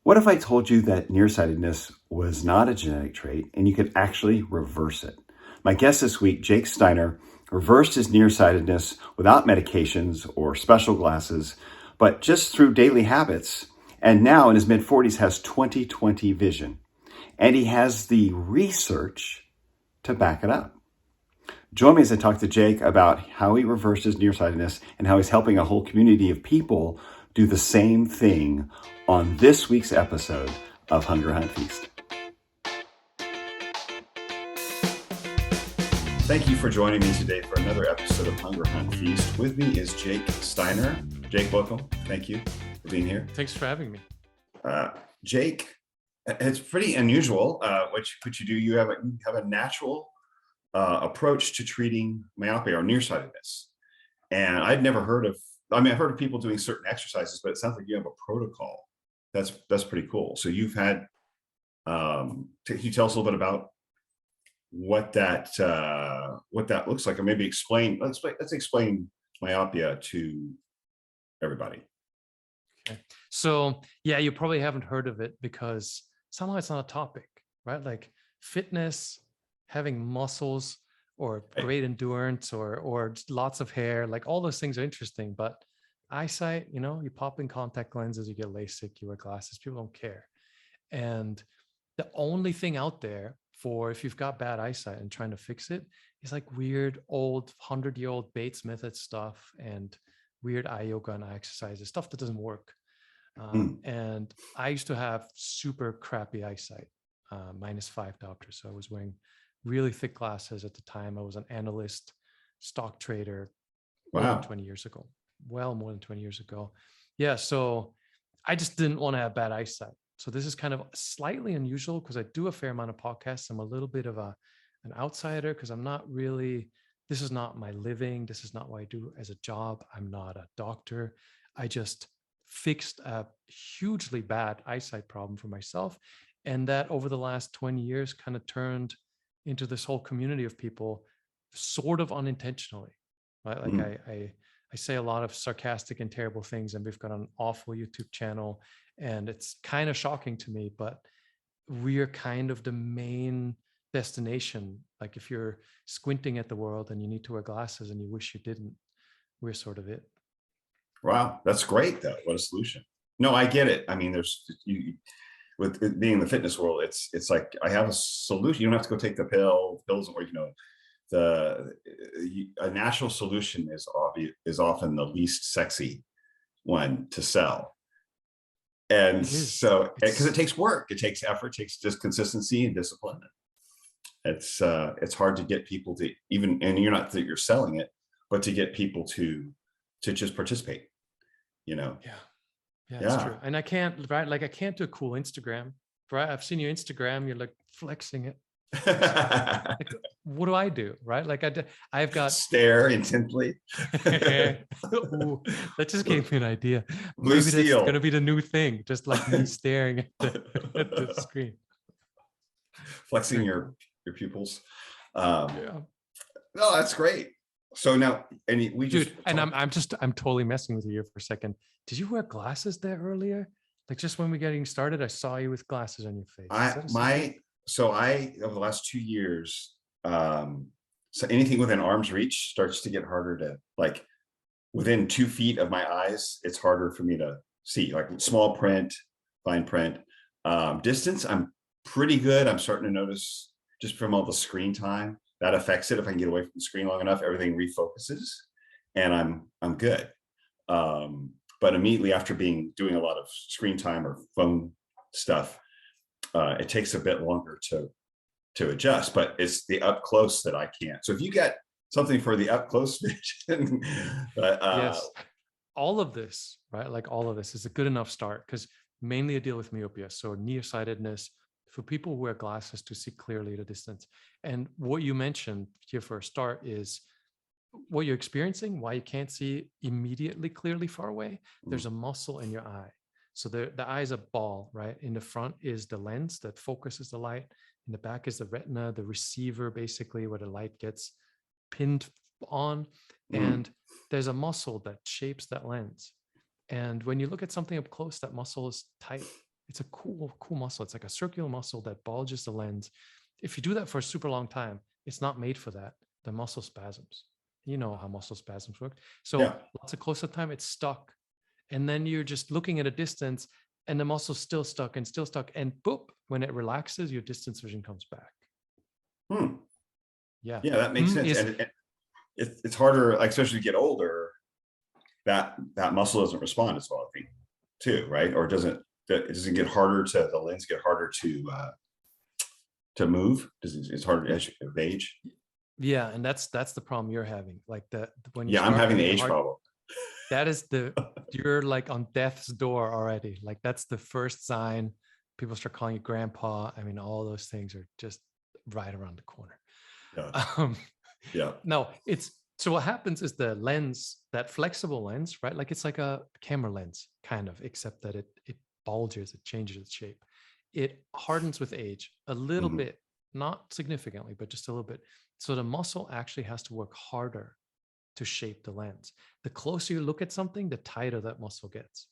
What if I told you that nearsightedness was not a genetic trait and you could actually reverse it? My guest this week, Jake Steiner, reversed his nearsightedness without medications or special glasses, but just through daily habits. And now in his mid 40s has 20/20 vision. And he has the research to back it up. Join me as I talk to Jake about how he reversed his nearsightedness and how he's helping a whole community of people do the same thing on this week's episode of Hunger Hunt Feast. Thank you for joining me today for another episode of Hunger Hunt Feast. With me is Jake Steiner. Jake, welcome. Thank you for being here. Thanks for having me. Jake, it's pretty unusual what you do. You have a natural approach to treating myopia or nearsightedness. And I've heard of people doing certain exercises, but it sounds like you have a protocol. That's pretty cool. So you've had, can you tell us a little bit about what that looks like, or maybe let's explain myopia to everybody. Okay. So yeah, you probably haven't heard of it because somehow it's not a topic, right? Like fitness, having muscles or great endurance or lots of hair, like all those things are interesting, but eyesight, you pop in contact lenses, you get LASIK, you wear glasses, people don't care. And the only thing out there for if you've got bad eyesight and trying to fix it is like weird old 100-year-old Bates method stuff and weird eye yoga and eye exercises, stuff that doesn't work. And I used to have super crappy eyesight, -5 diopters. So I was wearing really thick glasses at the time. I was an analyst, stock trader, more than 20 years ago. Well, more than 20 years ago. Yeah. So I just didn't want to have bad eyesight. So this is kind of slightly unusual because I do a fair amount of podcasts. I'm a little bit of an outsider because this is not my living. This is not what I do as a job. I'm not a doctor. I just fixed a hugely bad eyesight problem for myself. And that over the last 20 years kind of turned into this whole community of people sort of unintentionally, right? Like I say a lot of sarcastic and terrible things, and we've got an awful YouTube channel, and it's kind of shocking to me, but we're kind of the main destination. Like if you're squinting at the world and you need to wear glasses and you wish you didn't, we're sort of it. Wow, that's great though. What a solution. No, I get it. I mean, with it being in the fitness world, it's like I have a solution. You don't have to go take the pills, or a natural solution is often the least sexy one to sell. And so because it takes work, it takes effort, it takes just consistency and discipline. It's hard to get people to even, and you're not that you're selling it, but to get people to just participate, Yeah, that's true. And I can't do a cool Instagram, right? I've seen your Instagram, you're like flexing it. Like, what do I do, right? Like I've got stare intently. Ooh, that just gave me an idea. Blue Maybe steel. That's gonna be the new thing, just like me staring at the screen, flexing your pupils. Yeah. No, that's great. So now, and I'm totally messing with you here for a second. Did you wear glasses there earlier? Like just when we're getting started, I saw you with glasses on your face. So over the last 2 years, so anything within arm's reach starts to get harder to, like, within 2 feet of my eyes, it's harder for me to see, like small print, fine print. Distance, I'm pretty good. I'm starting to notice just from all the screen time that affects it. If I can get away from the screen long enough, everything refocuses and I'm good. But immediately after doing a lot of screen time or phone stuff, it takes a bit longer to adjust, but it's the up close that I can't. So if you get something for the up close vision, yes, all of this, right? Like all of this is a good enough start because mainly I deal with myopia. So nearsightedness for people who wear glasses to see clearly at a distance. And what you mentioned here for a start is what you're experiencing, why you can't see immediately clearly far away. There's a muscle in your eye. So the eye is a ball, right? In the front is the lens that focuses the light. In the back is the retina, the receiver, basically, where the light gets pinned on. And there's a muscle that shapes that lens. And when you look at something up close, that muscle is tight. It's a cool muscle. It's like a circular muscle that bulges the lens. If you do that for a super long time, it's not made for that. The muscle spasms. You know how muscle spasms work. So Yeah. lots of close-up time, it's stuck. And then you're just looking at a distance and the muscle's still stuck. And boop, when it relaxes, your distance vision comes back. Hmm. Yeah. Yeah, that makes sense. And it's harder, like, especially as you get older, that muscle doesn't respond as well, I think, too, right? Or does it get harder the lens get harder to move? It's harder as you age? Yeah, and that's the problem you're having. Like when you I'm having the getting age problem. That is you're like on death's door already. Like that's the first sign. People start calling you grandpa. I mean, all those things are just right around the corner. Yeah. Yeah. No, so what happens is the lens, that flexible lens, right? Like it's like a camera lens, kind of, except that it bulges, it changes its shape. It hardens with age a little bit, not significantly, but just a little bit. So the muscle actually has to work harder to shape the lens. The closer you look at something, the tighter that muscle gets,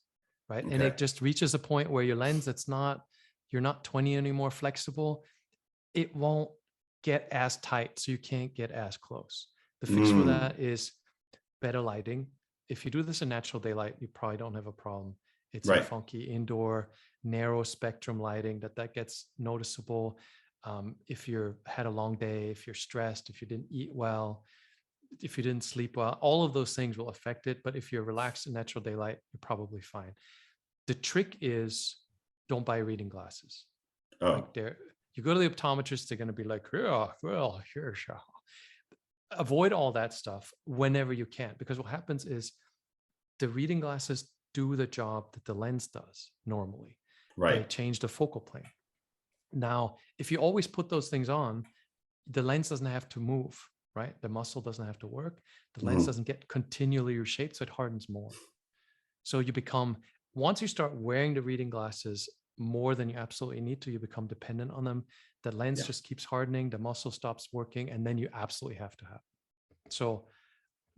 right? Okay. And it just reaches a point where your lens, you're not 20 anymore flexible. It won't get as tight, so you can't get as close. The fix for that is better lighting. If you do this in natural daylight, you probably don't have a problem. It's right. a funky indoor, narrow spectrum lighting that gets noticeable. If you're had a long day, if you're stressed, if you didn't eat well, if you didn't sleep well, all of those things will affect it. But if you're relaxed in natural daylight, you're probably fine. The trick is don't buy reading glasses. Oh. Like you go to the optometrist, they're going to be like, yeah, well, sure. Avoid all that stuff whenever you can, because what happens is the reading glasses do the job that the lens does normally. Right. They change the focal plane. Now, if you always put those things on, the lens doesn't have to move, right? The muscle doesn't have to work. The lens doesn't get continually reshaped, so it hardens more. So once you start wearing the reading glasses more than you absolutely need to, you become dependent on them. The lens just keeps hardening, the muscle stops working, and then you absolutely have to have it. So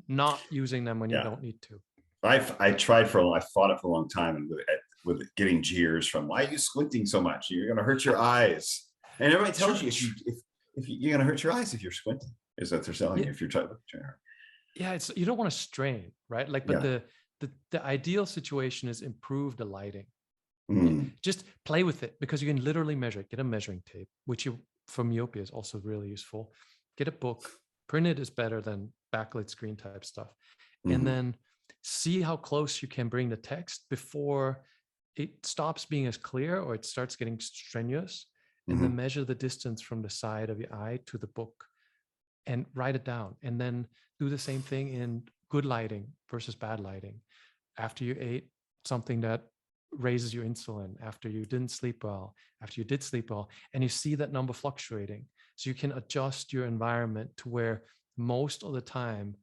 not using them when you don't need to. I fought it for a long time, and with getting jeers from, why are you squinting so much? You're going to hurt your eyes. And everybody tells you if you're going to hurt your eyes if you're squinting, is what they're telling you if you're trying to. Yeah, you don't want to strain, right? Like, but the ideal situation is improve the lighting. Just play with it, because you can literally measure it. Get a measuring tape, which for myopia is also really useful. Get a book. Printed is better than backlit screen type stuff. And then see how close you can bring the text before it stops being as clear or it starts getting strenuous. And then measure the distance from the side of your eye to the book and write it down. And then do the same thing in good lighting versus bad lighting. After you ate something that raises your insulin, after you didn't sleep well, after you did sleep well, and you see that number fluctuating. So you can adjust your environment to where most of the time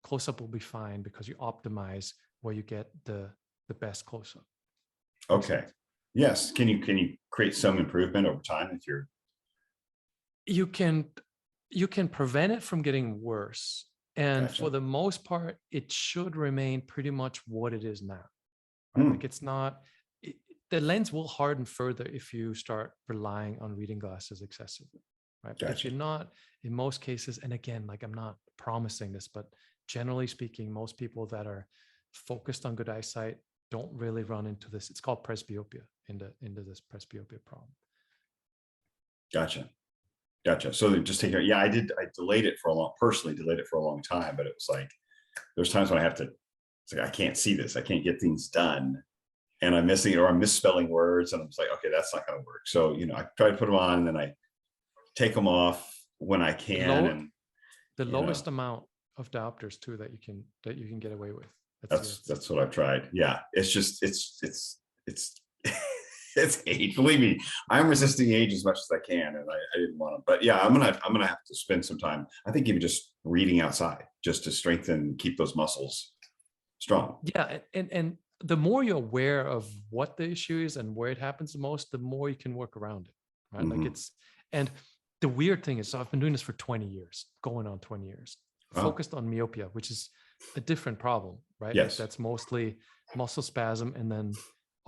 close-up will be fine, because you optimize where you get the best close-up. Okay. Yes. Can you create some improvement over time if you can prevent it from getting worse. And for the most part, it should remain pretty much what it is now. Right? Like the lens will harden further if you start relying on reading glasses excessively. Right. But if you're not, in most cases, and again, like, I'm not promising this, but generally speaking, most people that are focused on good eyesight don't really run into this. It's called presbyopia, into this presbyopia problem. Gotcha. So just take care. Yeah, I delayed it personally delayed it for a long time, but it was like, there's times when it's like, I can't see this. I can't get things done. And I'm missing it, or I'm misspelling words. And I'm just like, okay, that's not going to work. So, I try to put them on, and then I take them off when I can. The lowest amount of diopters too that you can get away with. That's what I've tried. Yeah. It's just, it's age. Believe me, I'm resisting age as much as I can, and I didn't want to. But yeah, I'm gonna have to spend some time. I think even just reading outside, just to strengthen, keep those muscles strong. Yeah, and the more you're aware of what the issue is and where it happens the most, the more you can work around it. Right? Like and the weird thing is, so I've been doing this for 20 years, going on 20 years, focused on myopia, which is a different problem, right? Yes. Like, that's mostly muscle spasm and then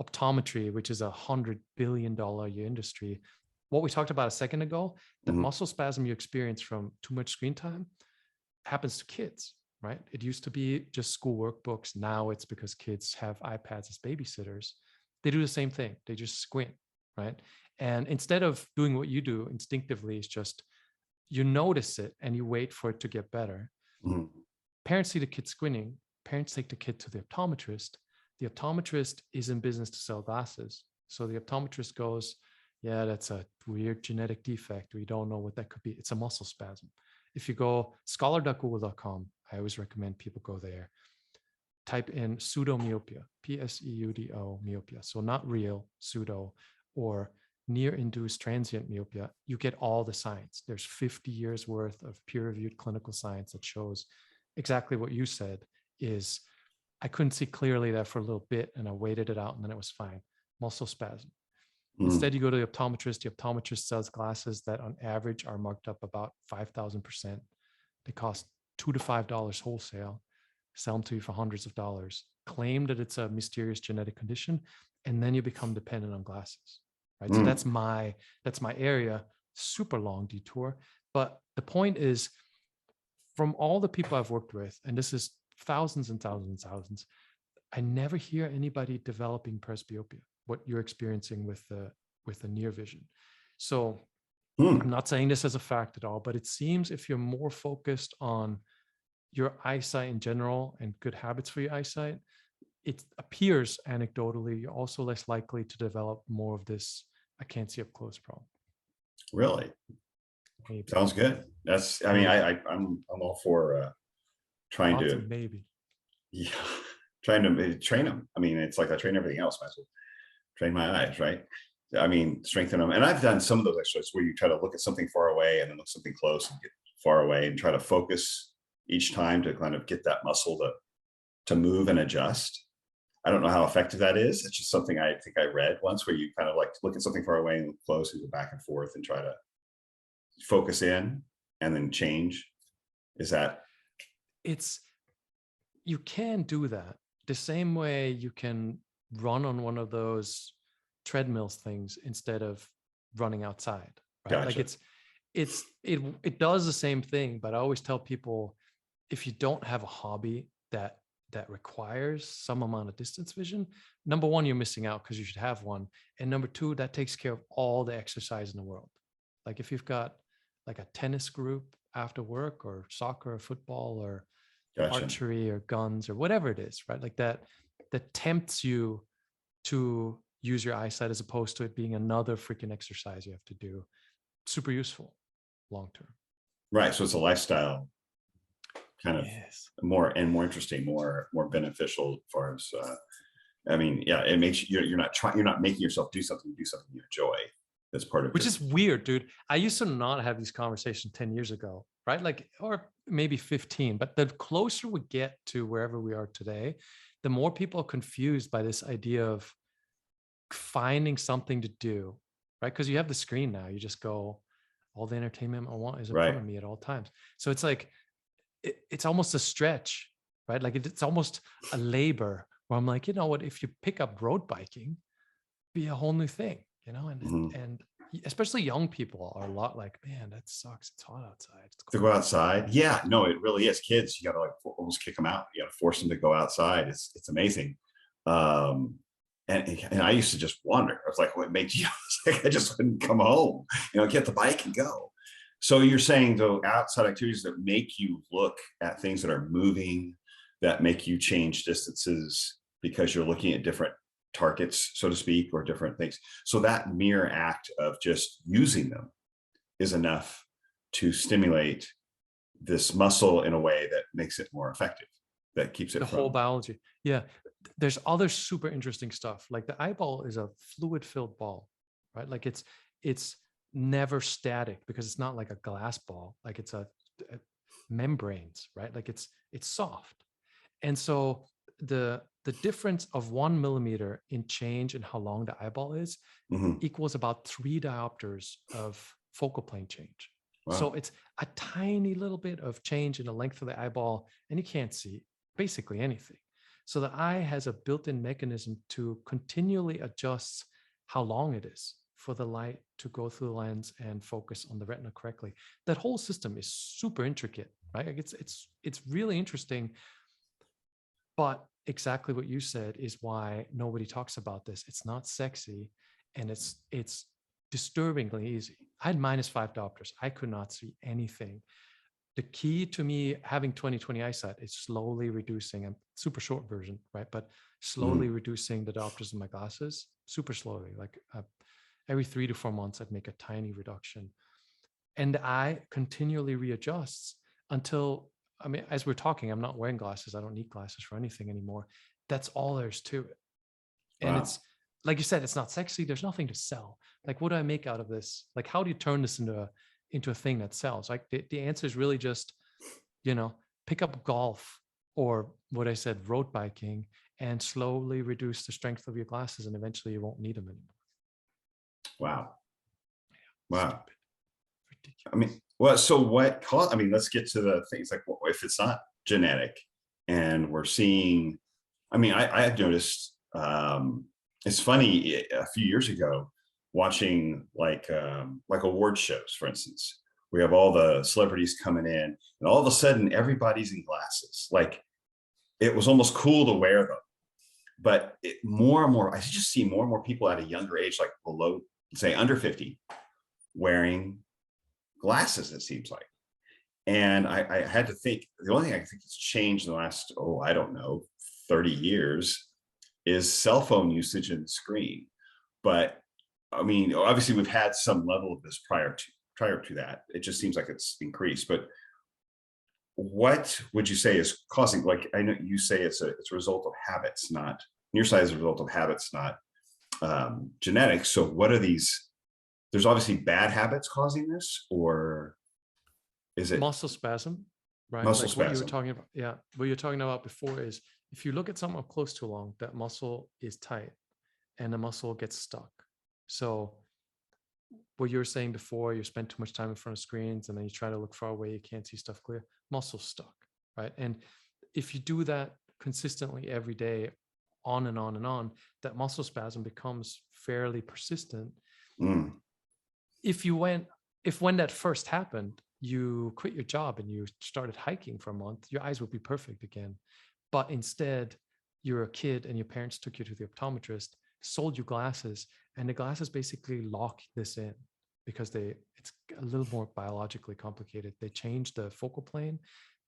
optometry, which is $100 billion a year industry, what we talked about a second ago, the muscle spasm you experience from too much screen time happens to kids, right? It used to be just school workbooks. Now it's because kids have iPads as babysitters. They do the same thing. They just squint, right? And instead of doing what you do instinctively, it's just you notice it and you wait for it to get better. Parents see the kid squinting. Parents take the kid to the optometrist. The optometrist is in business to sell glasses. So the optometrist goes, yeah, that's a weird genetic defect. We don't know what that could be. It's a muscle spasm. If you go scholar.google.com, I always recommend people go there. Type in pseudomyopia, Pseudo myopia. So not real, pseudo, or near-induced transient myopia. You get all the science. There's 50 years worth of peer-reviewed clinical science that shows exactly what you said is I couldn't see clearly there for a little bit and I waited it out and then it was fine. Muscle spasm. Instead, you go to the optometrist sells glasses that on average are marked up about 5,000%. They cost $2 to $5 wholesale, sell them to you for hundreds of dollars, claim that it's a mysterious genetic condition, and then you become dependent on glasses, right? So that's my area, super long detour. But the point is, from all the people I've worked with, and this is thousands and thousands and thousands, I never hear anybody developing presbyopia, what you're experiencing with the near vision. So I'm not saying this as a fact at all, but it seems if you're more focused on your eyesight in general and good habits for your eyesight, it appears anecdotally you're also less likely to develop more of this I can't see up close problem. Really? Maybe. Sounds good. That's, I mean, I'm all for trying Lots to, of maybe. yeah, trying to train them. I mean, it's like I train everything else. Might as well train my eyes, right? I mean, strengthen them. And I've done some of those exercises where you try to look at something far away and then look something close and get far away and try to focus each time to kind of get that muscle to move and adjust. I don't know how effective that is. It's just something I think I read once where you kind of like look at something far away and look close and go back and forth and try to focus in and then change. Is that? You can do that the same way you can run on one of those treadmills things instead of running outside, right? Gotcha. Like it does the same thing, but I always tell people if you don't have a hobby that requires some amount of distance vision, number one, you're missing out because you should have one. And number two, that takes care of all the exercise in the world. Like if you've got like a tennis group after work or soccer or football or Gotcha. archery or guns or whatever it is, right? Like that tempts you to use your eyesight as opposed to it being another freaking exercise you have to do. Super useful long term. Right. So it's a lifestyle kind of more interesting, more beneficial as far as I mean, yeah, it makes you're not making yourself do something you enjoy. That's part of which is weird, dude. I used to not have these conversations 10 years ago, right? Like, or maybe 15, but the closer we get to wherever we are today, the more people are confused by this idea of finding something to do, right? Because you have the screen now. You just go, all the entertainment I want is in front of me at all times. So it's like, it's almost a stretch, right? Like it's almost a labor where I'm like, you know what, if you pick up road biking, be a whole new thing, you know? And especially young people are a lot like, man, that sucks. It's hot outside. It's cold. To go outside. Yeah, no, it really is. Kids, you got to like almost kick them out. You got to force them to go outside. It's amazing. And I used to just wander. I was like, what made you? I just wouldn't come home, get the bike and go. So you're saying though, outside activities that make you look at things that are moving, that make you change distances because you're looking at different targets, so to speak, or different things. So that mere act of just using them is enough to stimulate this muscle in a way that makes it more effective, that keeps it the whole biology. Yeah. There's other super interesting stuff. Like the eyeball is a fluid-filled ball, right? Like it's never static because it's not like a glass ball. Like it's a membranes, right? Like it's soft. And so the difference of 1 millimeter in change in how long the eyeball is equals about 3 diopters of focal plane change. Wow. So it's a tiny little bit of change in the length of the eyeball, and you can't see basically anything. So the eye has a built-in mechanism to continually adjust how long it is for the light to go through the lens and focus on the retina correctly. That whole system is super intricate, right? Like it's really interesting. But exactly what you said is why nobody talks about this. It's not sexy, and it's disturbingly easy. I had -5 diopters. I could not see anything. The key to me having 20/20 eyesight is slowly reducing, a super short version, right? But slowly reducing the diopters in my glasses, super slowly, like every 3 to 4 months, I'd make a tiny reduction. And the eye continually readjusts until, I mean, as we're talking, I'm not wearing glasses. I don't need glasses for anything anymore. That's all there's to it. And Wow. it's, like you said, it's not sexy. There's nothing to sell. Like, what do I make out of this? Like, how do you turn this into a thing that sells? Like the answer is really just, pick up golf or what I said, road biking, and slowly reduce the strength of your glasses, and eventually you won't need them anymore. Wow. Yeah, Wow. stupid. Ridiculous. I mean, well, so what cause, I mean, let's get to the things like, well, if it's not genetic and we're seeing, I mean, I have noticed, it's funny, a few years ago, watching like award shows, for instance, we have all the celebrities coming in and all of a sudden everybody's in glasses. Like it was almost cool to wear them, but more and more, I just see more and more people at a younger age, like below, say under 50, wearing glasses, it seems like. And I had to think, the only thing I think has changed in the last, I don't know, 30 years is cell phone usage and screen. But I mean, obviously we've had some level of this prior to that. It just seems like it's increased. But what would you say is causing, like, I know you say it's a result of habits, not nearsighted, is a result of habits, not genetics. So what are these? There's obviously bad habits causing this, or is it muscle spasm, right? muscle Like what you were spasm? talking about. Yeah. What you're talking about before is if you look at someone up close too long, that muscle is tight and the muscle gets stuck. So what you were saying before, you spend too much time in front of screens and then you try to look far away, you can't see stuff clear, muscle stuck, right? And if you do that consistently every day, on and on and on, that muscle spasm becomes fairly persistent. If when that first happened, you quit your job and you started hiking for a month, your eyes would be perfect again. But instead, you're a kid and your parents took you to the optometrist, sold you glasses, and the glasses basically lock this in because it's a little more biologically complicated. They change the focal plane,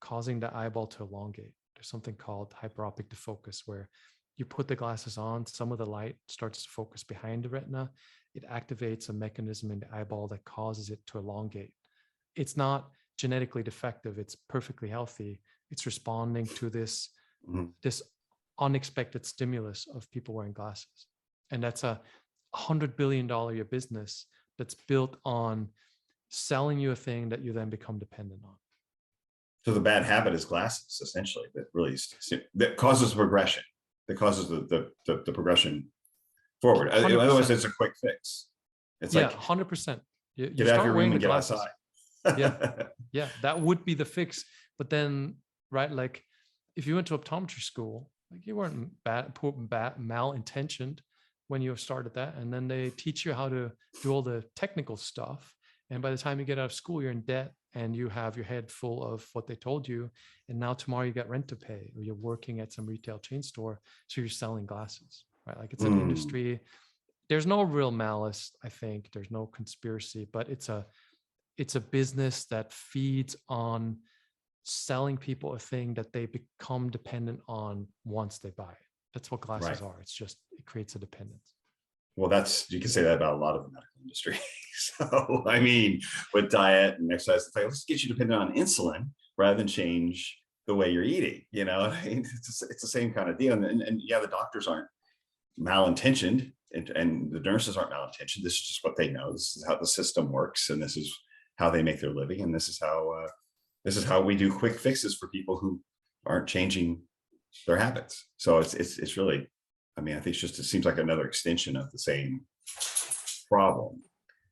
causing the eyeball to elongate. There's something called hyperopic defocus, where you put the glasses on, some of the light starts to focus behind the retina. It activates a mechanism in the eyeball that causes it to elongate. It's not genetically defective. It's perfectly healthy. It's responding to this unexpected stimulus of people wearing glasses. And that's a $100 billion a year business that's built on selling you a thing that you then become dependent on. So the bad habit is glasses, essentially, that causes progression, that causes the progression forward. 100%. Otherwise, it's a quick fix. It's like 100%. You get out of your room and get glasses. outside. Yeah, that would be the fix. But then, right, like if you went to optometry school, like you weren't malintentioned when you started that, and then they teach you how to do all the technical stuff. And by the time you get out of school, you're in debt and you have your head full of what they told you. And now tomorrow you got rent to pay, or you're working at some retail chain store, so you're selling glasses, right? Like it's an industry. There's no real malice, I think. There's no conspiracy, but it's a business that feeds on selling people a thing that they become dependent on once they buy it. That's what glasses are. It's just, it creates a dependence. Well, you can say that about a lot of the medical industry. So, I mean, with diet and exercise, it's like, let's get you dependent on insulin rather than change the way you're eating. I mean, it's the same kind of deal. And yeah, the doctors aren't malintentioned and the nurses aren't malintentioned. This is just what they know. This is how the system works. And this is how they make their living. And this is how we do quick fixes for people who aren't changing their habits. So it's really, I mean, I think it seems like another extension of the same problem.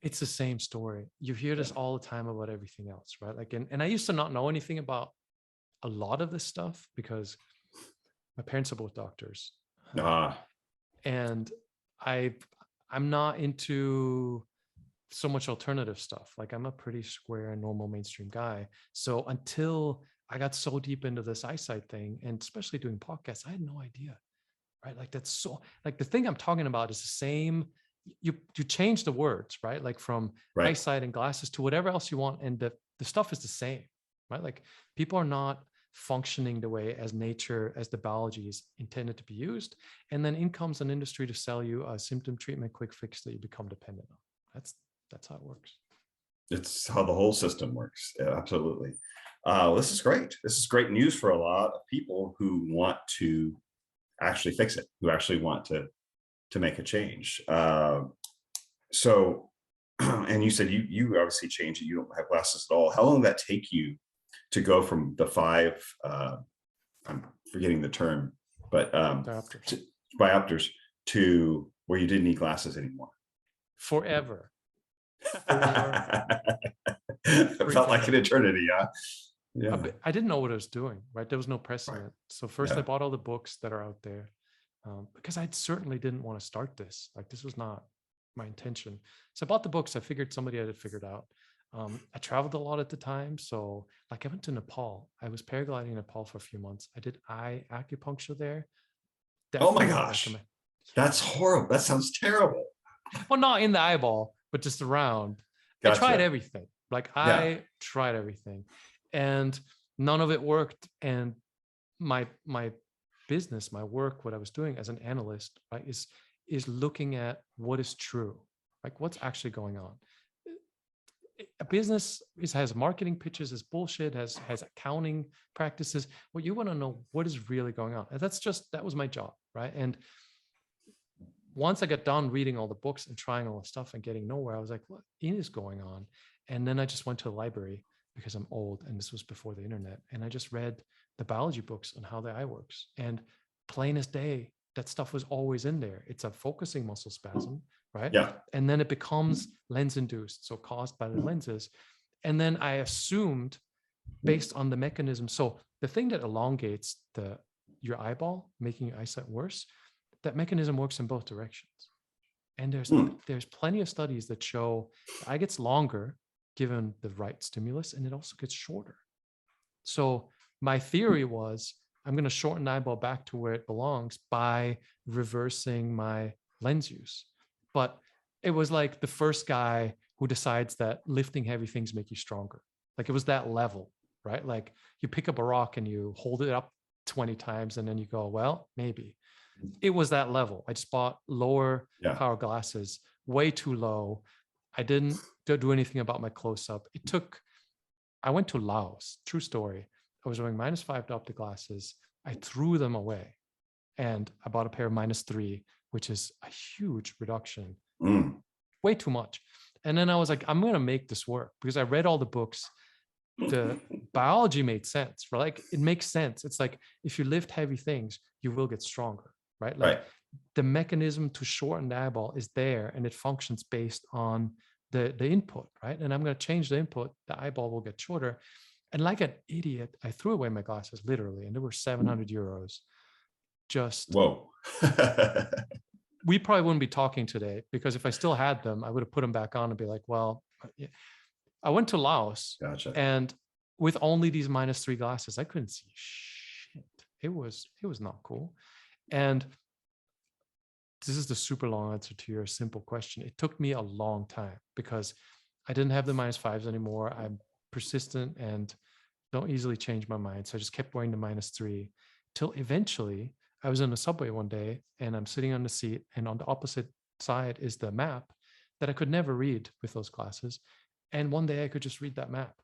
It's the same story. You hear this all the time about everything else, right? Like, and I used to not know anything about a lot of this stuff because My parents are both doctors. Ah, And I'm not into so much alternative stuff. Like I'm a pretty square, normal mainstream guy. So until I got so deep into this eyesight thing, and especially doing podcasts, I had no idea. Right. Like that's so like the thing I'm talking about is the same. You change the words, right? Like from right. eyesight and glasses to whatever else you want. And the stuff is the same, right? Like people are not functioning the way as nature, as the biology is intended to be used. And then in comes an industry to sell you a symptom treatment quick fix that you become dependent on. That's how it works. It's how the whole system works. Yeah, absolutely. This is great. This is great news for a lot of people who want to actually fix it, who actually want to make a change. So, and you said you obviously changed it. You don't have glasses at all. How long did that take you to go from the 5? I'm forgetting the term, but Diopters. diopters to where you didn't need glasses anymore. Forever. It felt like an eternity, huh? Yeah. I didn't know what I was doing, right? There was no precedent. Right. So first Yeah. I bought all the books that are out there because I certainly didn't want to start this. Like this was not my intention. So I bought the books. I figured somebody had it figured out. I traveled a lot at the time. So like I went to Nepal. I was paragliding in Nepal for a few months. I did eye acupuncture there. Oh my Definitely gosh. recommend. That's horrible. That sounds terrible. Well, not in the eyeball, but just around. I tried Gotcha. everything. Like Yeah. I tried everything, and none of it worked. And my business, my work, what I was doing as an analyst, right, is looking at what is true, like what's actually going on. A business has marketing pitches, has bullshit, has accounting practices. Well, you want to know what is really going on. And that was my job, right? And once I got done reading all the books and trying all the stuff and getting nowhere, I was like, what is going on? And then I just went to the library because I'm old and this was before the internet. And I just read the biology books on how the eye works. And plain as day, that stuff was always in there. It's a focusing muscle spasm, right? Yeah. And then it becomes lens induced, so caused by the lenses. And then I assumed based on the mechanism. So the thing that elongates your eyeball, making your eyesight worse, that mechanism works in both directions. And there's plenty of studies that show the eye gets longer given the right stimulus, and it also gets shorter. So my theory was I'm going to shorten the eyeball back to where it belongs by reversing my lens use. But it was like the first guy who decides that lifting heavy things make you stronger. Like it was that level, right? Like you pick up a rock and you hold it up 20 times and then you go, well, maybe. It was that level. I just bought lower power glasses, way too low. I didn't do anything about my close-up. I went to Laos, true story. I was wearing -5 diopter glasses. I threw them away and I bought a pair of -3, which is a huge reduction, way too much. And then I was like, I'm going to make this work because I read all the books. The biology made sense, right? Like it makes sense. It's like, if you lift heavy things, you will get stronger, right? Like the mechanism to shorten the eyeball is there and it functions based on the input, right? And I'm going to change the input, the eyeball will get shorter. And like an idiot, I threw away my glasses literally, and they were 700 euros. Just whoa. We probably wouldn't be talking today because if I still had them, I would have put them back on and be like, well, I went to Laos and with only these -3 glasses, I couldn't see shit. It was not cool. And this is the super long answer to your simple question. It took me a long time because I didn't have the -5s anymore. I'm persistent and don't easily change my mind. So I just kept wearing the -3 till eventually I was in a subway one day and I'm sitting on the seat and on the opposite side is the map that I could never read with those glasses. And one day I could just read that map.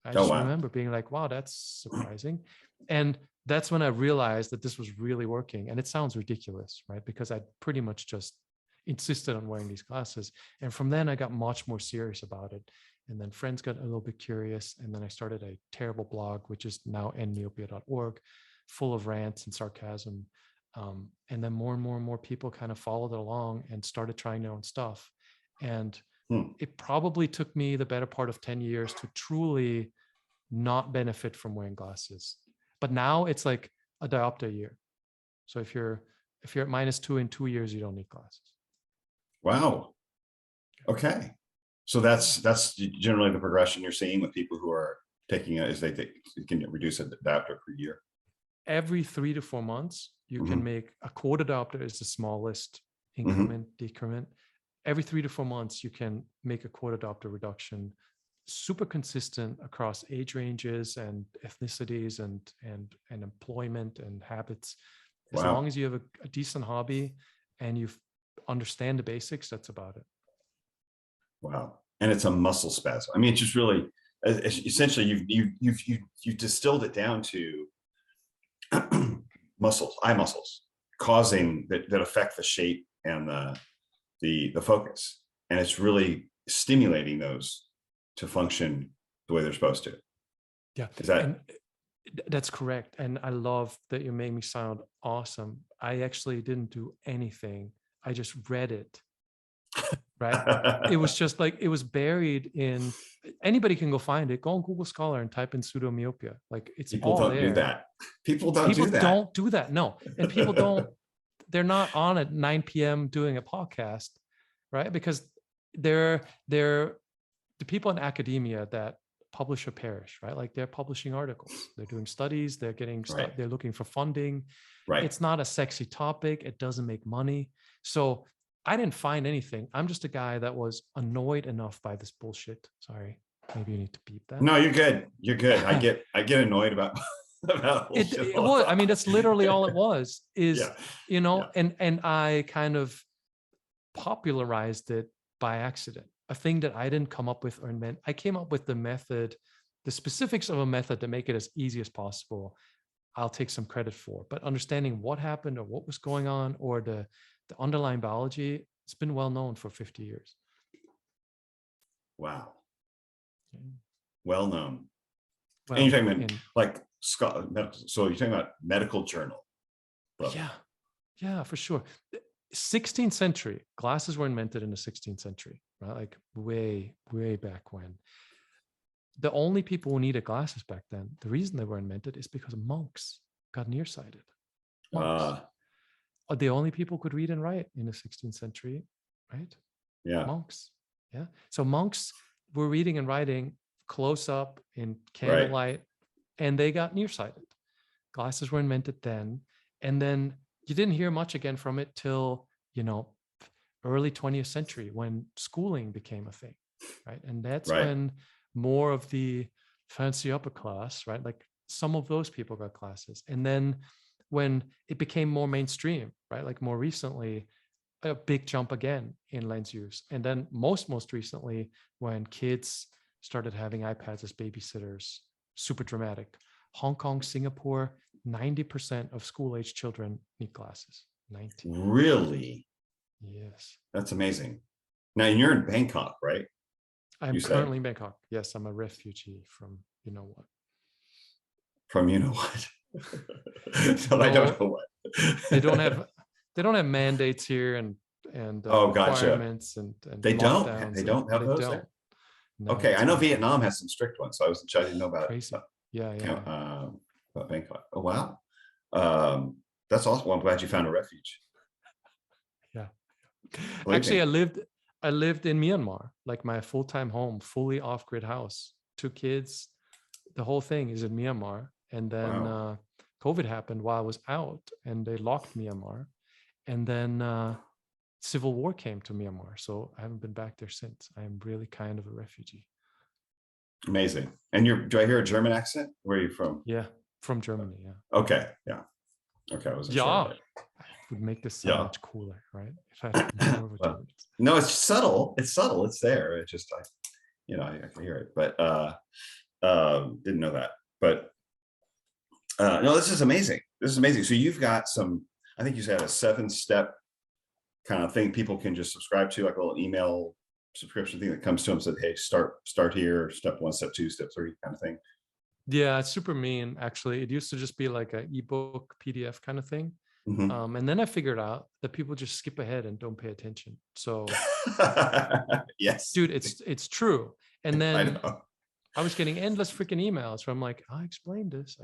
I just remember being like, wow, that's surprising. And that's when I realized that this was really working. And it sounds ridiculous, right? Because I pretty much just insisted on wearing these glasses. And from then I got much more serious about it. And then friends got a little bit curious. And then I started a terrible blog, which is now myopia.org, full of rants and sarcasm. And then more and more people kind of followed along and started trying their own stuff. And it probably took me the better part of 10 years to truly not benefit from wearing glasses. But now it's like a diopter a year. So if you're at -2 in 2 years, you don't need glasses. Wow. Okay. So that's generally the progression you're seeing with people who are taking it, is they think you can reduce a diopter per year. Every 3 to 4 months, you can make a quota diopter is the smallest increment, decrement. Every 3 to 4 months, you can make a quota diopter reduction, super consistent across age ranges and ethnicities and employment and habits. As long as you have a decent hobby and you understand the basics, that's about it. Wow. And it's a muscle spasm. I mean, it's just really, essentially you've distilled it down to muscles, eye muscles, causing that affect the shape and the focus. And it's really stimulating those to function the way they're supposed to. Yeah. Is that? That's correct. And I love that you made me sound awesome. I actually didn't do anything. I just read it. Right. It was just like, it was buried in, anybody can go find it. Go on Google Scholar and type in pseudomyopia. Like it's People all don't there. do that. People don't do that. No. And people don't, they're not on at 9 p.m. doing a podcast, right? Because they're the people in academia that publish or perish, right? Like they're publishing articles, they're doing studies, they're getting stuff, they're looking for funding. Right. It's not a sexy topic. It doesn't make money. So I didn't find anything. I'm just a guy that was annoyed enough by this bullshit. Sorry, maybe you need to beep that. No, you're good. You're good. I get annoyed about it was. I mean, that's literally all it was. Is you know, and I kind of popularized it by accident. A thing that I didn't come up with or invent. I came up with the method, the specifics of a method to make it as easy as possible. I'll take some credit for, but understanding what happened or what was going on or the underlying biology, it's been well known for 50 years. Wow. Well known. Well, and you're talking about like medical, so you're talking about medical journal. Yeah, for sure. 16th century, glasses were invented in the 16th century, right? Like way back when. The only people who needed glasses back then, the reason they were invented is because monks got nearsighted. Monks are the only people who could read and write in the 16th century, right? Yeah. Monks. Yeah. So monks were reading and writing close up in candlelight, and they got nearsighted. Glasses were invented then. And then you didn't hear much again from it till, early 20th century when schooling became a thing, right? And that's when more of the fancy upper class, right? Like some of those people got glasses. And then when it became more mainstream, right? Like more recently, a big jump again in lens use. And then most recently, when kids started having iPads as babysitters, super dramatic. Hong Kong, Singapore, 90% of school-age children need glasses. 90. Really? Yes. That's amazing. Now you're in Bangkok, right? I'm currently in Bangkok. Yes, I'm a refugee from you know what. From you know what? No, I don't know what. They don't have mandates here and requirements and they lockdowns. They don't have those there? No, okay, I know Vietnam has some strict ones, so I didn't know about crazy. it. Yeah. About Bangkok. Oh wow. That's awesome. Well, I'm glad you found a refuge. Yeah. Actually, I lived in Myanmar, like my full-time home, fully off-grid house, 2 kids. The whole thing is in Myanmar. And then COVID happened while I was out and they locked Myanmar. And then civil war came to Myanmar. So I haven't been back there since. I am really kind of a refugee. Amazing. And do I hear a German accent? Where are you from? Yeah, from Germany. Yeah. Okay. Yeah. Okay. I wasn't sure. Would make this so much cooler, right? If I had more well, no, it's subtle. It's subtle. It's there. It just, I can hear it, but didn't know that. But no, this is amazing. This is amazing. So you've got some, I think you said a 7-step kind of thing people can just subscribe to, like a little email subscription thing that comes to them, said, hey, start here, step 1, step 2, step 3 kind of thing. Yeah, it's super mean. Actually, it used to just be like an ebook PDF kind of thing. Mm-hmm. And then I figured out that people just skip ahead and don't pay attention. So yes, dude, it's true. And then I was getting endless freaking emails from like, I explained this.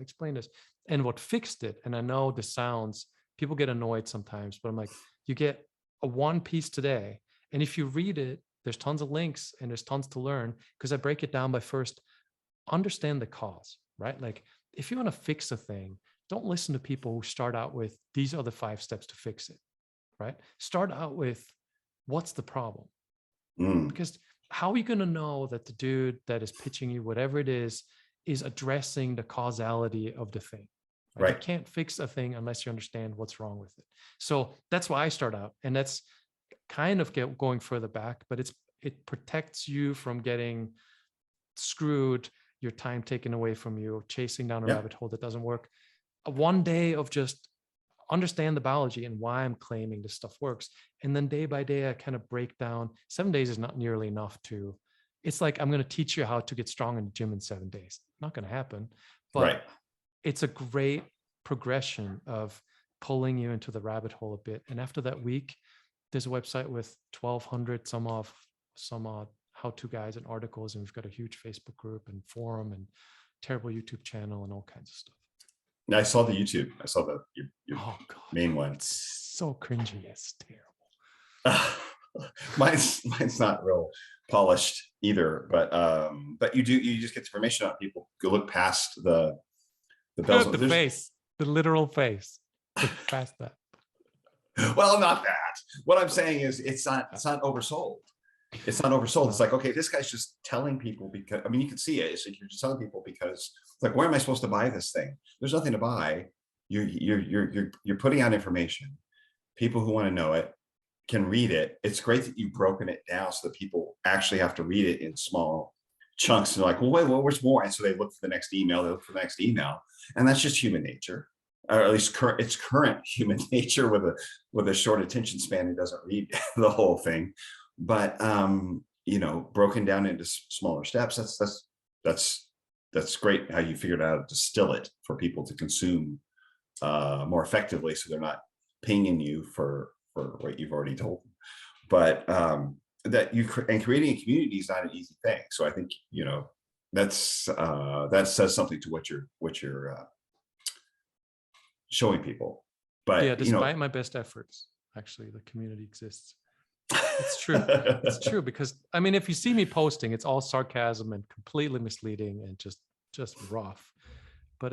And what fixed it, and I know this sounds people get annoyed sometimes, but I'm like, you get a one piece today. And if you read it, there's tons of links and there's tons to learn, because I break it down by first understand the cause, right? Like if you want to fix a thing, don't listen to people who start out with these are the 5 steps to fix it, right? Start out with what's the problem? Because how are you going to know that the dude that is pitching you whatever it is addressing the causality of the thing? Right? You can't fix a thing unless you understand what's wrong with it. So that's why I start out, and that's kind of going further back, but it protects you from getting screwed, your time taken away from you, chasing down a rabbit hole that doesn't work. One day of just understand the biology and why I'm claiming this stuff works. And then day by day, I kind of break down. 7 days is not nearly enough to, it's like, I'm going to teach you how to get strong in the gym in 7 days. Not going to happen, but it's a great progression of pulling you into the rabbit hole a bit. And after that week, there's a website with 1,200 some odd how-to guides and articles. And we've got a huge Facebook group and forum and terrible YouTube channel and all kinds of stuff. I saw the YouTube. I saw your oh God, main one. It's so cringy. It's terrible. Mine's not real polished either, but you just get information on people. Go look past the bells. The face, the literal face. Look past that. Well, not that. What I'm saying is it's not oversold. It's not oversold. It's like, okay, this guy's just telling people because, I mean, you can see it. It's like you're just telling people because it's like, where am I supposed to buy this thing? There's nothing to buy. You're putting out information. People who want to know it can read it. It's great that you've broken it down so that people actually have to read it in small chunks. And they're like, well, wait, where's more? And so they look for the next email. They look for the next email, and that's just human nature. Or at least it's current human nature with a short attention span who doesn't read the whole thing. But broken down into smaller steps, that's great how you figured out how to distill it for people to consume more effectively, so they're not pinging you for what you've already told them. But and creating a community is not an easy thing. So I think that says something to what you're showing people. But yeah, despite my best efforts, actually, the community exists. It's true. It's true, because I mean, if you see me posting, it's all sarcasm and completely misleading and just rough. But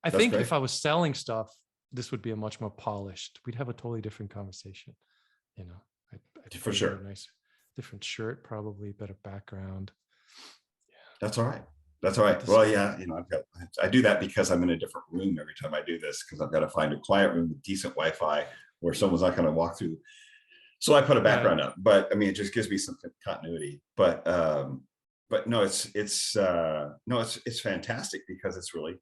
I think if I was selling stuff, this would be a much more polished. We'd have a totally different conversation. I'd for sure. A nice, different shirt, probably better background. Yeah, that's all right. That's all right. Well, yeah, I do that because I'm in a different room every time I do this, because I've got to find a quiet room with decent Wi-Fi where someone's not going to walk through. So I put a background up, but I mean, it just gives me some continuity. But no, it's fantastic because it's really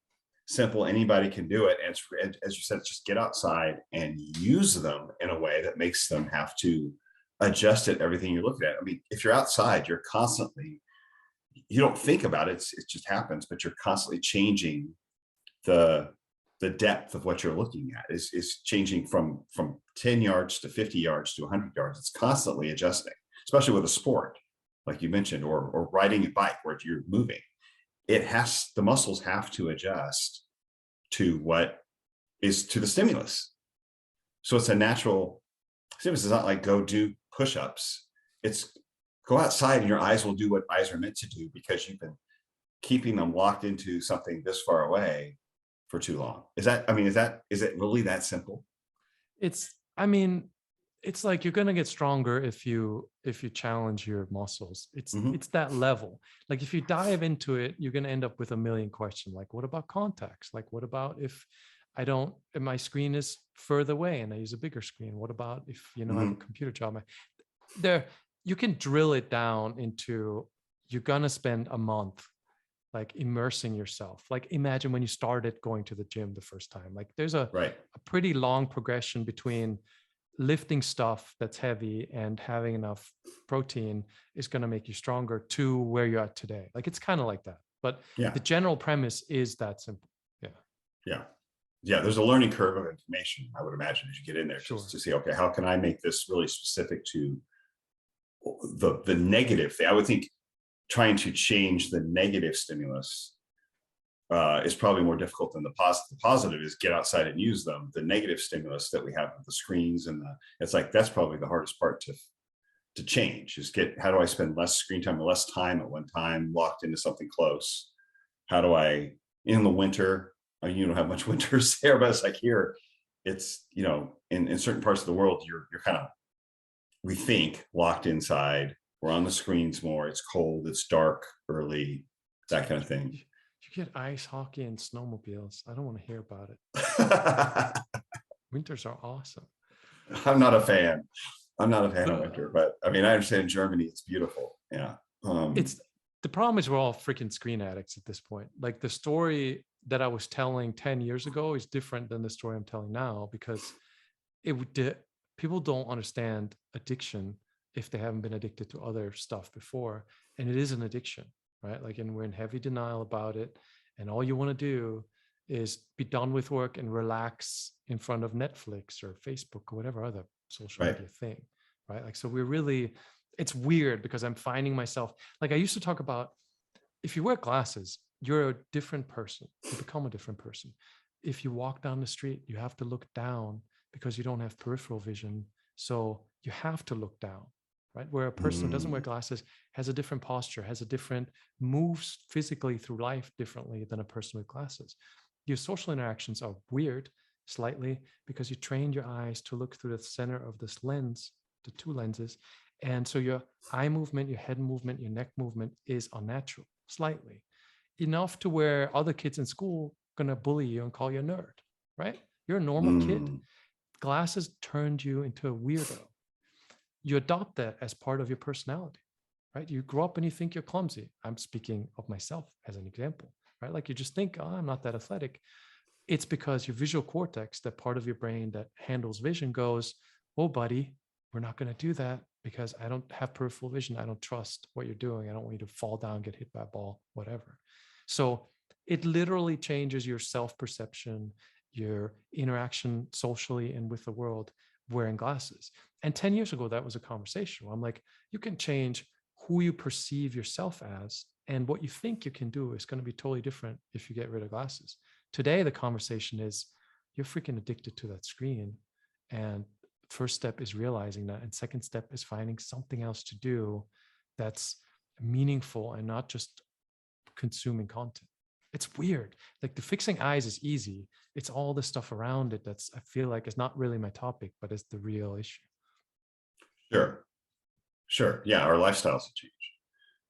simple. Anybody can do it. And as you said, just get outside and use them in a way that makes them have to adjust it, everything you're looking at. I mean, if you're outside, you're constantly, you don't think about it, it just happens, but you're constantly changing the depth of what you're looking at is changing from 10 yards to 50 yards to 100 yards. It's constantly adjusting, especially with a sport, like you mentioned, or riding a bike where you're moving. The muscles have to adjust to the stimulus. So it's a natural stimulus. It's not like go do push-ups. It's go outside and your eyes will do what eyes are meant to do, because you've been keeping them locked into something this far away for too long. Is it really that simple? It's like you're going to get stronger if you challenge your muscles. It's that level. Like if you dive into it, you're going to end up with a million questions. Like, what about contacts? Like, what about if my screen is further away and I use a bigger screen? What about if, I have a computer job? You can drill it down into, you're going to spend a month like immersing yourself. Like imagine when you started going to the gym the first time, like there's a pretty long progression between lifting stuff that's heavy and having enough protein is going to make you stronger to where you're at today. Like it's kind of like that, but the general premise is that simple. Yeah. There's a learning curve of information, I would imagine, as you get in there, just to see, okay, how can I make this really specific to the negative thing? I would think trying to change the negative stimulus is probably more difficult than the positive. The positive is get outside and use them. The negative stimulus that we have with the screens and it's like, that's probably the hardest part to change, is how do I spend less screen time or less time at one time locked into something close? How do I, in the winter, you don't have much winters there, but it's like here, it's, in certain parts of the world, you're kind of, we think, locked inside. We're on the screens more. It's cold. It's dark early, that kind of thing. You get ice hockey and snowmobiles. I don't want to hear about it. Winters are awesome. I'm not a fan. I'm not a fan of winter, but I mean, I understand in Germany, it's beautiful. Yeah. It's the problem is we're all freaking screen addicts at this point. Like the story that I was telling 10 years ago is different than the story I'm telling now, because people don't understand addiction if they haven't been addicted to other stuff before. And it is an addiction, right? Like, and we're in heavy denial about it. And all you want to do is be done with work and relax in front of Netflix or Facebook or whatever other social media thing, right? Like, so it's weird because I'm finding myself, like I used to talk about, if you wear glasses, you're a different person. You become a different person. If you walk down the street, you have to look down because you don't have peripheral vision. So you have to look down, right? Where a person who doesn't wear glasses has a different posture, moves physically through life differently than a person with glasses. Your social interactions are weird slightly because you trained your eyes to look through the center of this lens, the two lenses. And so your eye movement, your head movement, your neck movement is unnatural, slightly. Enough to where other kids in school are going to bully you and call you a nerd, right? You're a normal kid. Glasses turned you into a weirdo. You adopt that as part of your personality, right? You grow up and you think you're clumsy. I'm speaking of myself as an example, right? Like you just think, oh, I'm not that athletic. It's because your visual cortex, that part of your brain that handles vision, goes, oh, buddy, we're not going to do that because I don't have peripheral vision. I don't trust what you're doing. I don't want you to fall down, get hit by a ball, whatever. So it literally changes your self-perception, your interaction socially and with the world wearing glasses. And 10 years ago, that was a conversation where I'm like, you can change who you perceive yourself as, and what you think you can do is going to be totally different if you get rid of glasses. Today, the conversation is you're freaking addicted to that screen. And first step is realizing that. And second step is finding something else to do that's meaningful and not just consuming content. It's weird. Like the fixing eyes is easy. It's all the stuff around it I feel like is not really my topic, but it's the real issue. Sure. Yeah. Our lifestyles have changed.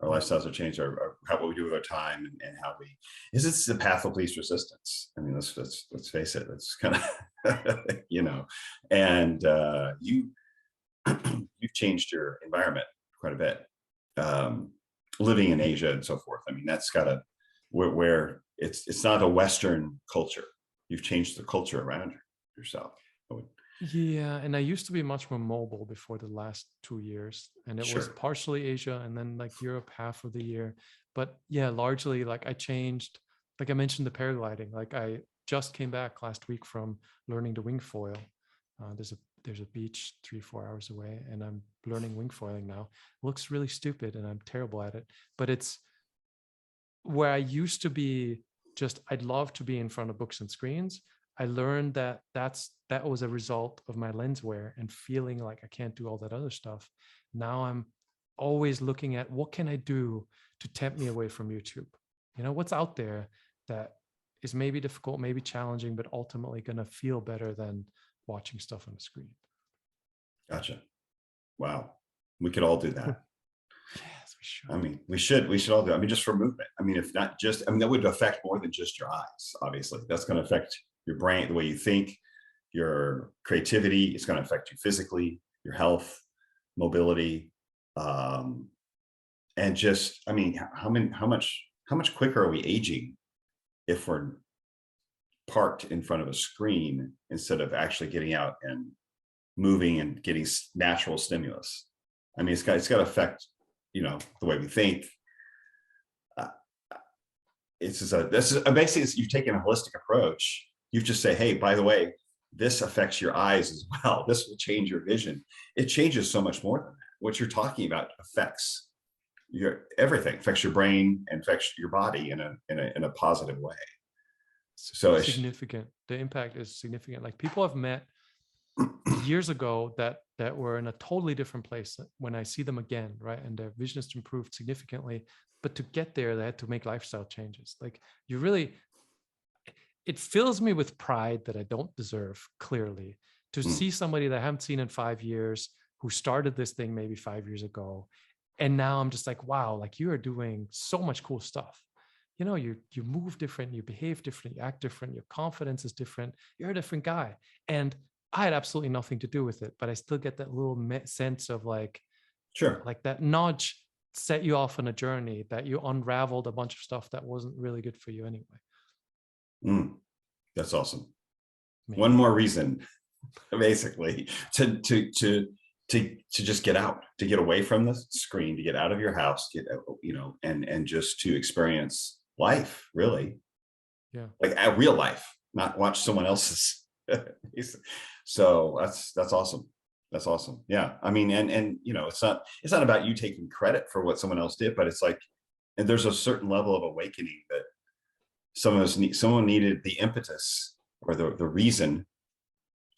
Our lifestyles have changed what we do with our time and how this is the path of least resistance. I mean, let's face it. It's kind of, and you've changed your environment quite a bit. Living in Asia and so forth. I mean, that's where it's not a Western culture. You've changed the culture around yourself. Yeah, and I used to be much more mobile before the last 2 years, and it was partially Asia and then like Europe half of the year. But yeah, largely like I changed, like I mentioned the paragliding. Like I just came back last week from learning to wing foil. There's a beach 3-4 hours away, and I'm learning wing foiling now. It looks really stupid, and I'm terrible at it. But it's where I used to be I'd love to be in front of books and screens. I learned that was a result of my lens wear and feeling like I can't do all that other stuff. Now I'm always looking at what can I do to tempt me away from YouTube? What's out there that is maybe difficult, maybe challenging, but ultimately going to feel better than watching stuff on the screen. Gotcha. Wow. We could all do that. Yes, we should. I mean, we should all do it. I mean, just for movement. I mean, if not just, that would affect more than just your eyes. Obviously, that's going to affect your brain, the way you think, your creativity. It's going to affect you physically, your health, mobility, and just, I mean, how much quicker are we aging if we're parked in front of a screen instead of actually getting out and moving and getting natural stimulus? I mean, it's got to affect, the way we think. Basically you've taken a holistic approach. You've just say, hey, by the way, this affects your eyes as well. This will change your vision. It changes so much more than that. What you're talking about affects your everything, affects your brain and affects your body in a positive way. So it's significant. The impact is significant. Like people I've met years ago that were in a totally different place when I see them again, right? And their vision has improved significantly. But to get there, they had to make lifestyle changes. Like you really, it fills me with pride that I don't deserve, clearly, to see somebody that I haven't seen in 5 years, who started this thing maybe 5 years ago. And now I'm just like, wow, like you are doing so much cool stuff. You know, you move different, you behave different, you act different, your confidence is different, you're a different guy. And I had absolutely nothing to do with it, but I still get that little sense of like, sure, like that nudge set you off on a journey, that you unraveled a bunch of stuff that wasn't really good for you anyway. That's awesome. Maybe. One more reason, basically, to just get out, to get away from the screen, to get out of your house, get, you know, and just to experience life, really. Yeah. Like a real life, not watch someone else's. So that's awesome. That's awesome. Yeah. I mean, and you know, it's not about you taking credit for what someone else did, but it's like, and there's a certain level of awakening that someone needed the impetus or the reason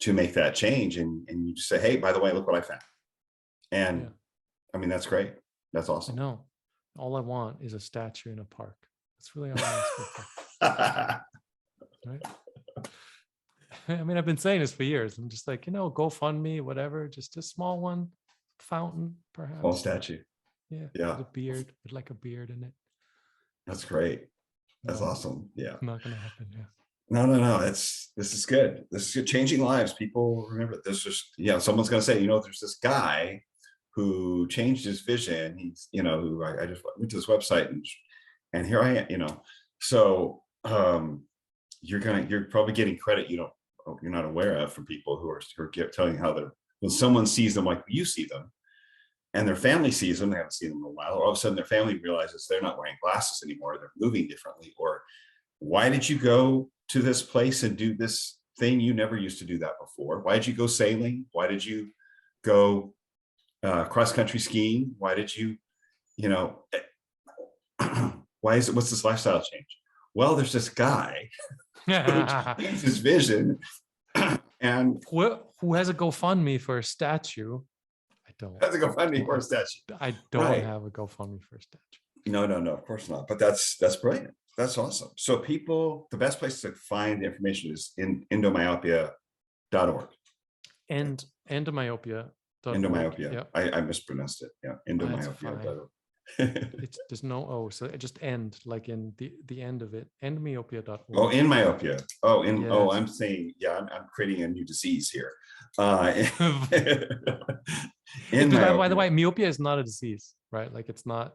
to make that change. And you just say, hey, by the way, look what I found. And yeah. I mean, that's great. That's awesome. I know. All I want is a statue in a park. That's really all I ask for. Right? I mean, I've been saying this for years. I'm just like, you know, GoFundMe, whatever, just a small one, fountain, perhaps. Small statue. Yeah. Yeah. With a beard, with like a beard in it. That's great. That's awesome. Yeah. Not gonna happen. Yeah. No. This is good. This is good. Changing lives. People remember this. Just, yeah. Someone's gonna say, you know, there's this guy who changed his vision. He's, you know, who I just went to this website and here I am. You know, so you're probably getting credit you're not aware of from people who are telling you how when someone sees them like you see them, and their family sees them, they haven't seen them in a while, or all of a sudden their family realizes they're not wearing glasses anymore, they're moving differently, or why did you go to this place and do this thing? You never used to do that before. Why did you go sailing? Why did you go cross-country skiing? Why did you, you know, what's this lifestyle change? Well, there's this guy who changed his vision. And who has a GoFundMe for a statue? I don't. Has a GoFundMe for a statue. I don't have a GoFundMe for a statue. No, of course not. But that's brilliant. That's awesome. So people, the best place to find information is in endomyopia.org. And endomyopia. Endomyopia. Yeah. I mispronounced it. Yeah, endomyopia.org. There's no O, so it just end, like in the end of it. Endomyopia.org. Oh, in myopia. Oh, yes. I'm saying, yeah, I'm creating a new disease here. By the way, myopia is not a disease, right? Like it's a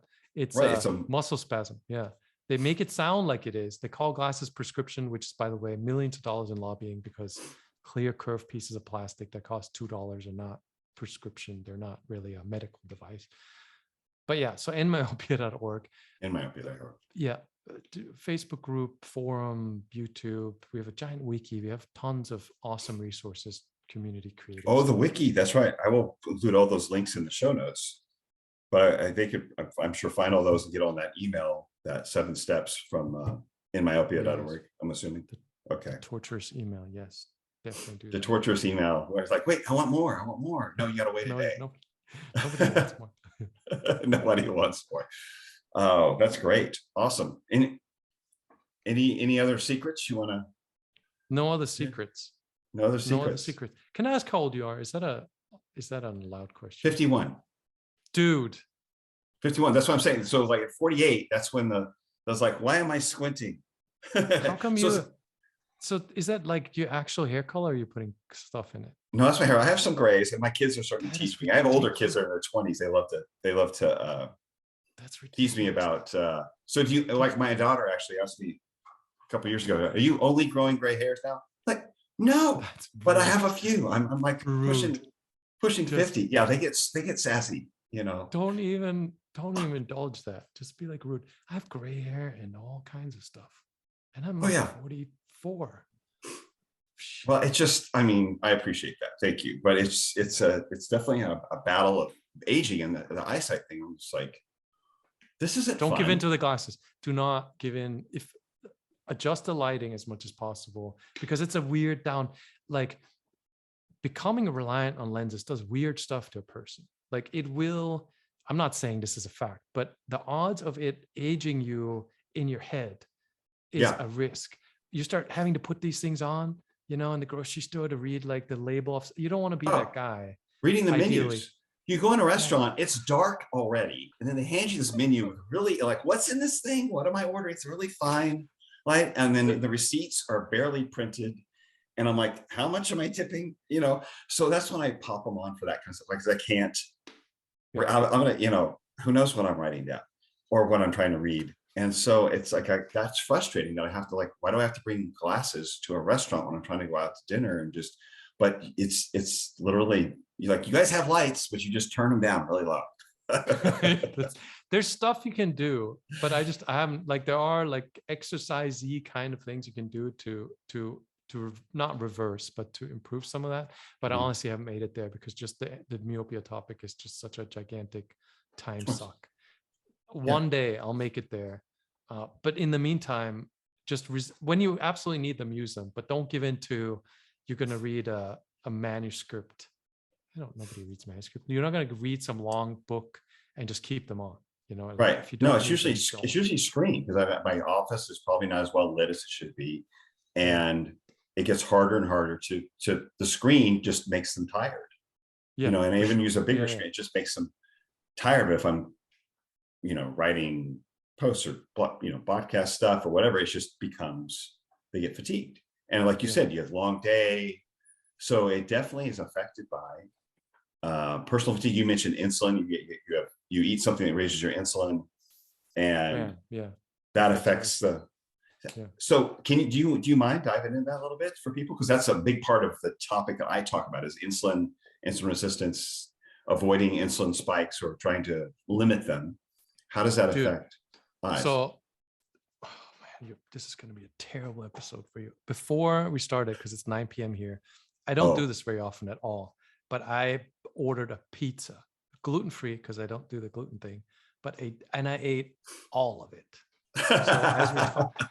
muscle spasm. Yeah. They make it sound like it is. They call glasses prescription, which is, by the way, millions of dollars in lobbying, because clear curved pieces of plastic that cost $2 are not prescription. They're not really a medical device. But yeah, so enmyopia.org. Enmyopia.org. Yeah. Facebook group, forum, YouTube. We have a giant wiki. We have tons of awesome resources, community creators. Oh, the wiki. That's right. I will include all those links in the show notes. But they could, I'm sure, find all those and get on that email, that 7 steps from enmyopia.org, I'm assuming. Okay. Torturous email. Yes. Definitely do the torturous email where it's like, wait, I want more. No, you got to wait a day. Nobody wants more. Nobody wants more. Oh, that's great. Awesome. Any other secrets you want to? No other secrets. No other secrets. Can I ask how old you are? Is that an allowed question? 51. Dude. 51. That's what I'm saying. So like at 48, that's when I was like, why am I squinting? How come so is that like your actual hair color, or are you putting stuff in it? No, that's my hair. I have some grays, and my kids are starting to tease me. I have older kids that are in their 20s. They love to that's tease me about. So do you, like, my daughter actually asked me a couple of years ago, are you only growing gray hairs now? Like, no, but I have a few. I'm like pushing 50. Yeah, they get sassy, you know. Don't even indulge that. Just be like, rude. I have gray hair and all kinds of stuff, and I'm 44. Well, it's just, I mean, I appreciate that. Thank you. But it's definitely a battle of aging and the eyesight thing. I'm just like, This isn't Don't give in fun. to the glasses. Do not give in. If adjust the lighting as much as possible, because it's a weird down, like becoming reliant on lenses does weird stuff to a person. Like it will, I'm not saying this is a fact, but the odds of it aging you in your head is Yeah. a risk. You start having to put these things on, you know, in the grocery store to read like the label of, you don't want to be that Oh, guy. reading the Ideally. menus. You go in a Yeah. restaurant, it's dark already, and then they hand you this menu with really like, what's in this thing? What am I ordering? It's really fine light, and then the receipts are barely printed, and I'm like, how much am I tipping? You know, so that's when I pop them on for that kind of stuff, like, 'cause I can't. I'm gonna, you know, who knows what I'm writing down or what I'm trying to read. And so it's like, that's frustrating that I have to like, why do I have to bring glasses to a restaurant when I'm trying to go out to dinner and just, but it's literally like, you guys have lights, but you just turn them down really low. There's stuff you can do, but I haven't, like, there are like exercise-y kind of things you can do to not reverse, but to improve some of that. But I honestly haven't made it there because just the myopia topic is just such a gigantic time suck. One day I'll make it there. But in the meantime, just when you absolutely need them, use them, but don't give in to, you're going to read a manuscript. Nobody reads manuscript. You're not going to read some long book and just keep them on, you know? Right. If you No, don't it's use them, usually screen, because my office is probably not as well lit as it should be. And it gets harder and harder to the screen just makes them tired. Yeah, you know, and I even use a bigger Yeah. screen. It just makes them tired. But if I'm, you know, writing posts or, you know, podcast stuff or whatever, it just becomes, they get fatigued. And like you said, you have a long day. So it definitely is affected by personal fatigue. You mentioned insulin. You eat something that raises your insulin, and that affects the. So do you mind diving into that a little bit for people? Because that's a big part of the topic that I talk about is insulin resistance, avoiding insulin spikes or trying to limit them. How does that affect eyes? So, oh man, this is going to be a terrible episode for you. Before we started, because it's 9 p.m. here, I don't do this very often at all, but I ordered a pizza, gluten-free, because I don't do the gluten thing, and I ate all of it. So as we're talking,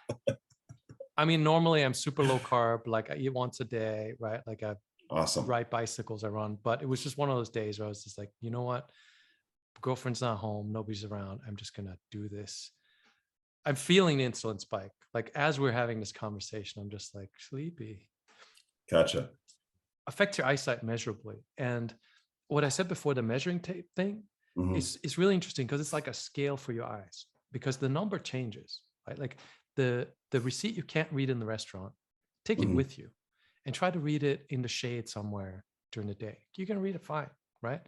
I mean, normally I'm super low carb, like I eat once a day, right? Like I ride bicycles, I run, but it was just one of those days where I was just like, you know what? Girlfriend's not home, nobody's around. I'm just gonna do this. I'm feeling the insulin spike. Like as we're having this conversation, I'm just like sleepy. Gotcha. Affects your eyesight measurably. And what I said before, the measuring tape thing is really interesting because it's like a scale for your eyes, because the number changes, right? Like the receipt you can't read in the restaurant, take it with you and try to read it in the shade somewhere during the day. You can read it fine, right?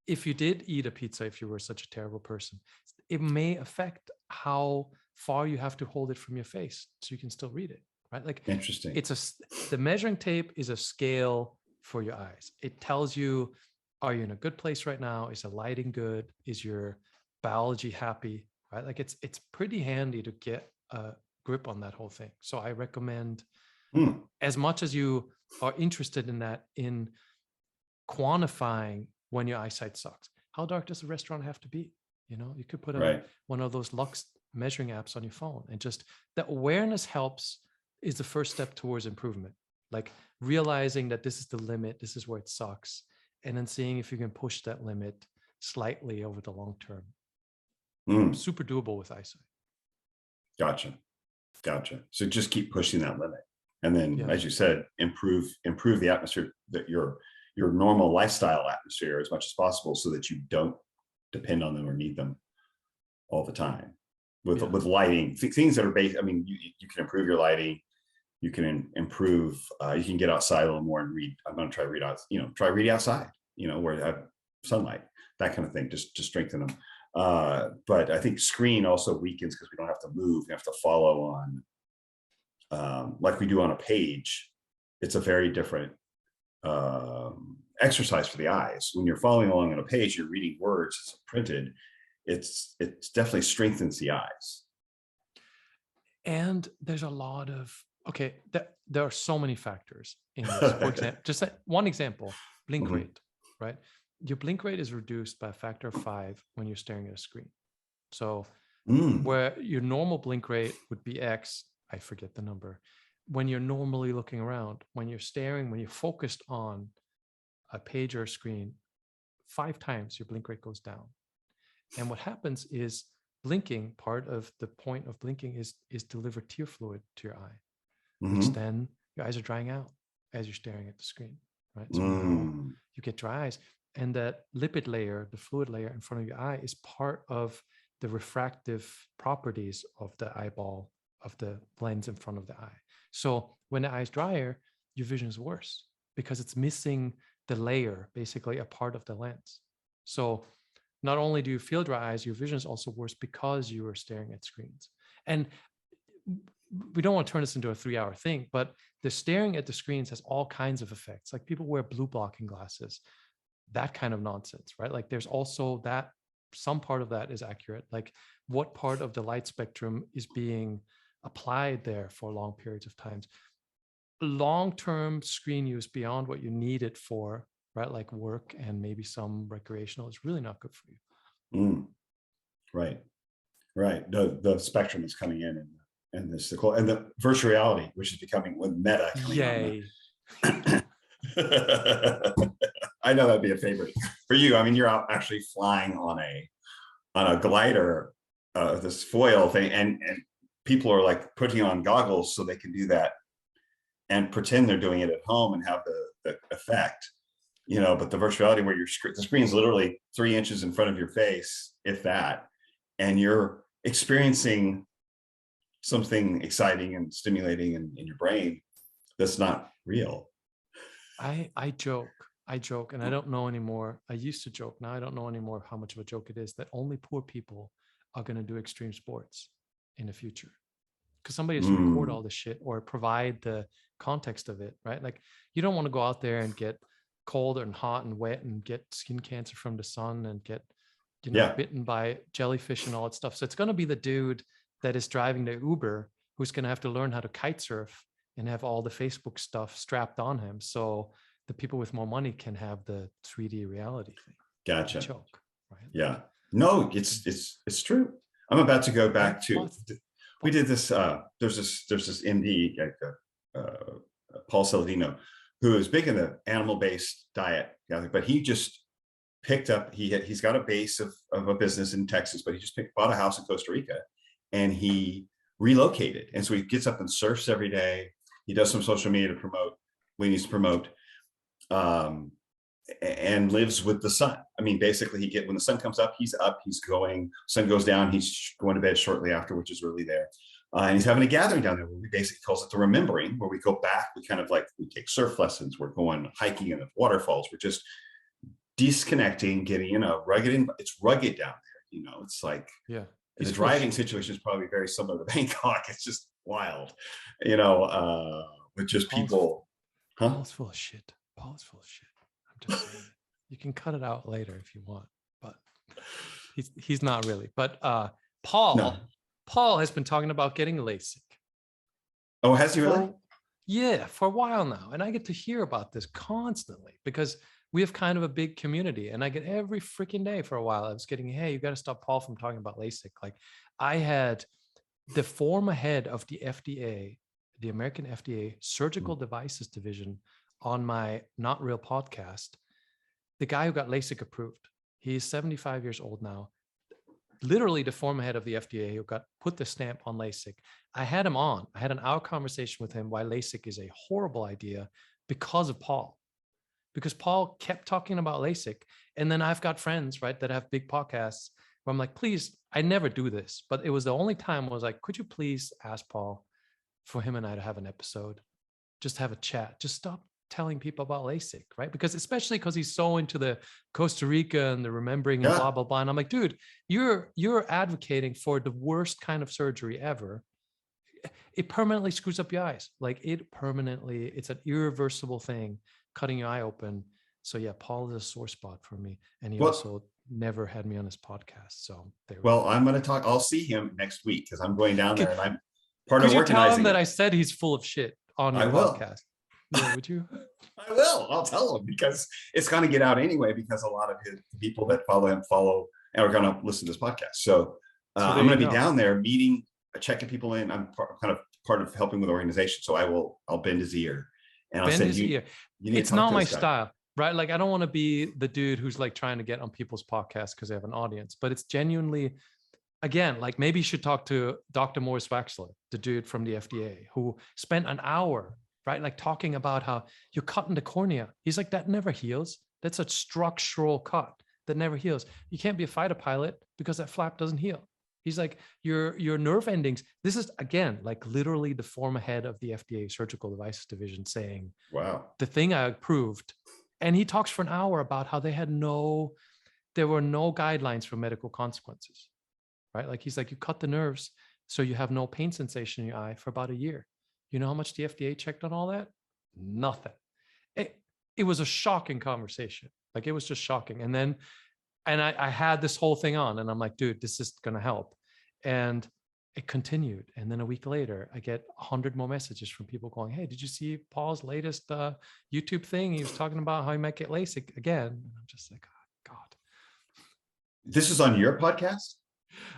If you did eat a pizza, if you were such a terrible person, it may affect how far you have to hold it from your face so you can still read it, right? Like interesting. The measuring tape is a scale for your eyes. It tells you, are you in a good place right now? Is the lighting good? Is your biology happy, right? Like it's pretty handy to get a grip on that whole thing. So I recommend, as much as you are interested in that, in quantifying when your eyesight sucks. How dark does the restaurant have to be? You know, you could put one of those Lux measuring apps on your phone, and just the awareness is the first step towards improvement. Like realizing that this is the limit, this is where it sucks, and then seeing if you can push that limit slightly over the long term. Super doable with eyesight. Gotcha. So just keep pushing that limit. And then, as you said, improve the atmosphere, that your normal lifestyle atmosphere as much as possible, so that you don't depend on them or need them all the time. With lighting, things that are based, I mean, you can improve your lighting. You can improve, you can get outside a little more and read. I'm going to try to read out, try reading outside, where I have sunlight, that kind of thing, just to strengthen them. But I think screen also weakens because we don't have to move. We have to follow on, like we do on a page. It's a very different exercise for the eyes. When you're following along on a page, you're reading words, it's printed. It's definitely strengthens the eyes. And there's a lot of, there are so many factors in this. For example, just one example, blink rate, right? Your blink rate is reduced by a factor of 5 when you're staring at a screen. So Mm. where your normal blink rate would be X, I forget the number. When you're normally looking around, when you're staring, when you're focused on a page or a screen, 5 times your blink rate goes down. And what happens is blinking, part of the point of blinking is deliver tear fluid to your eye, which Mm-hmm. then your eyes are drying out as you're staring at the screen, right? So now Mm. you get dry eyes. And that lipid layer, the fluid layer in front of your eye, is part of the refractive properties of the eyeball, of the lens in front of the eye. So when the eye is drier, your vision is worse because it's missing the layer, basically a part of the lens. So not only do you feel dry eyes, your vision is also worse because you are staring at screens. And we don't want to turn this into a 3-hour thing, but the staring at the screens has all kinds of effects. Like people wear blue blocking glasses, that kind of nonsense, right? Like there's also that, some part of that is accurate. Like what part of the light spectrum is being applied there for long periods of times. Long-term screen use beyond what you need it for, right? Like work and maybe some recreational, is really not good for you. Mm. Right. Right. The spectrum is coming in and this and the virtual reality, which is becoming with Meta coming Yay. on. I know that'd be a favorite for you. I mean, you're out actually flying on a glider, this foil thing, and people are like putting on goggles so they can do that and pretend they're doing it at home and have the effect, but the virtual reality where the screen's literally 3 inches in front of your face, if that, and you're experiencing something exciting and stimulating in your brain that's not real. I joke, and I don't know anymore. I used to joke. Now I don't know anymore how much of a joke it is that only poor people are going to do extreme sports in the future, because somebody has to record all this shit or provide the context of it, right? Like you don't want to go out there and get cold and hot and wet and get skin cancer from the sun and get, bitten by jellyfish and all that stuff. So it's going to be the dude that is driving the Uber who's going to have to learn how to kite surf and have all the Facebook stuff strapped on him. So the people with more money can have the 3D reality thing. Gotcha. Joke, right? Yeah. No, it's true. I'm about to go back to, we did this, there's this MD, Paul Saladino, who is big in the animal-based diet, but he just picked up, he's got a base of a business in Texas, but he just bought a house in Costa Rica and he relocated. And so he gets up and surfs every day. He does some social media to promote what he needs to promote, and lives with the sun. I mean, basically when the sun comes up, he's going, sun goes down, he's going to bed shortly after, which is really there. And he's having a gathering down there where we basically calls it the remembering, where we go back, we kind of like, we take surf lessons, we're going hiking in the waterfalls, we're just disconnecting, getting rugged, it's rugged down there, it's like, yeah, the driving situation is probably very similar to Bangkok. It's just wild, with just people. Paul's full of shit. Paul's full of shit. I'm just saying. You can cut it out later if you want, but he's not really. But Paul has been talking about getting LASIK. Oh, has he really? Yeah, for a while now. And I get to hear about this constantly because we have kind of a big community, and I get every freaking day for a while. I was getting, hey, you got to stop Paul from talking about LASIK. Like I had the former head of the FDA, the American FDA Surgical Devices Division on my Not Real podcast. The guy who got LASIK approved, he's 75 years old now. Literally the former head of the FDA who put the stamp on LASIK. I had him on. I had an hour conversation with him why LASIK is a horrible idea because of Paul. Because Paul kept talking about LASIK. And then I've got friends, right, that have big podcasts where I'm like, please, I never do this. But it was the only time I was like, could you please ask Paul for him and I to have an episode? Just have a chat. Just stop telling people about LASIK, right? Because especially because he's so into the Costa Rica and the remembering and blah, blah, blah. And I'm like, dude, you're advocating for the worst kind of surgery ever. It permanently screws up your eyes. Like it's an irreversible thing, cutting your eye open. So yeah, Paul is a sore spot for me. And he also never had me on his podcast. So I'm going to talk. I'll see him next week because I'm going down there and I'm part of organizing. Could you tell him that I said he's full of shit on your podcast? Yeah, would you? I will. I'll tell him because it's going to get out anyway, because a lot of the people that follow him and are going to listen to this podcast. So So there I'm you going to be go. down there meeting, checking people in. I'm kind of part of helping with the organization. So I'll bend his ear and I'll Bend say, his you ear. need to It's talk not to my this guy. style, right? Like I don't want to be the dude who's like trying to get on people's podcasts because they have an audience, but it's genuinely, again, like maybe you should talk to Dr. Morris Waxler, the dude from the FDA, who spent an hour, right, like talking about how you're cutting the cornea. He's like, that never heals. That's a structural cut that never heals. You can't be a fighter pilot because that flap doesn't heal. He's like, your nerve endings. This is again like literally the former head of the FDA Surgical Devices Division saying, Wow. the thing I approved. And he talks for an hour about how there were no guidelines for medical consequences, right? Like he's like, you cut the nerves so you have no pain sensation in your eye for about a year. You know how much the FDA checked on all that? Nothing. It was a shocking conversation. Like it was just shocking. And I had this whole thing on and I'm like, dude, this is going to help. And it continued. And then a week later, I get 100 more messages from people going, hey, did you see Paul's latest YouTube thing? He was talking about how he might get LASIK again. And I'm just like, oh, God. This is on your podcast?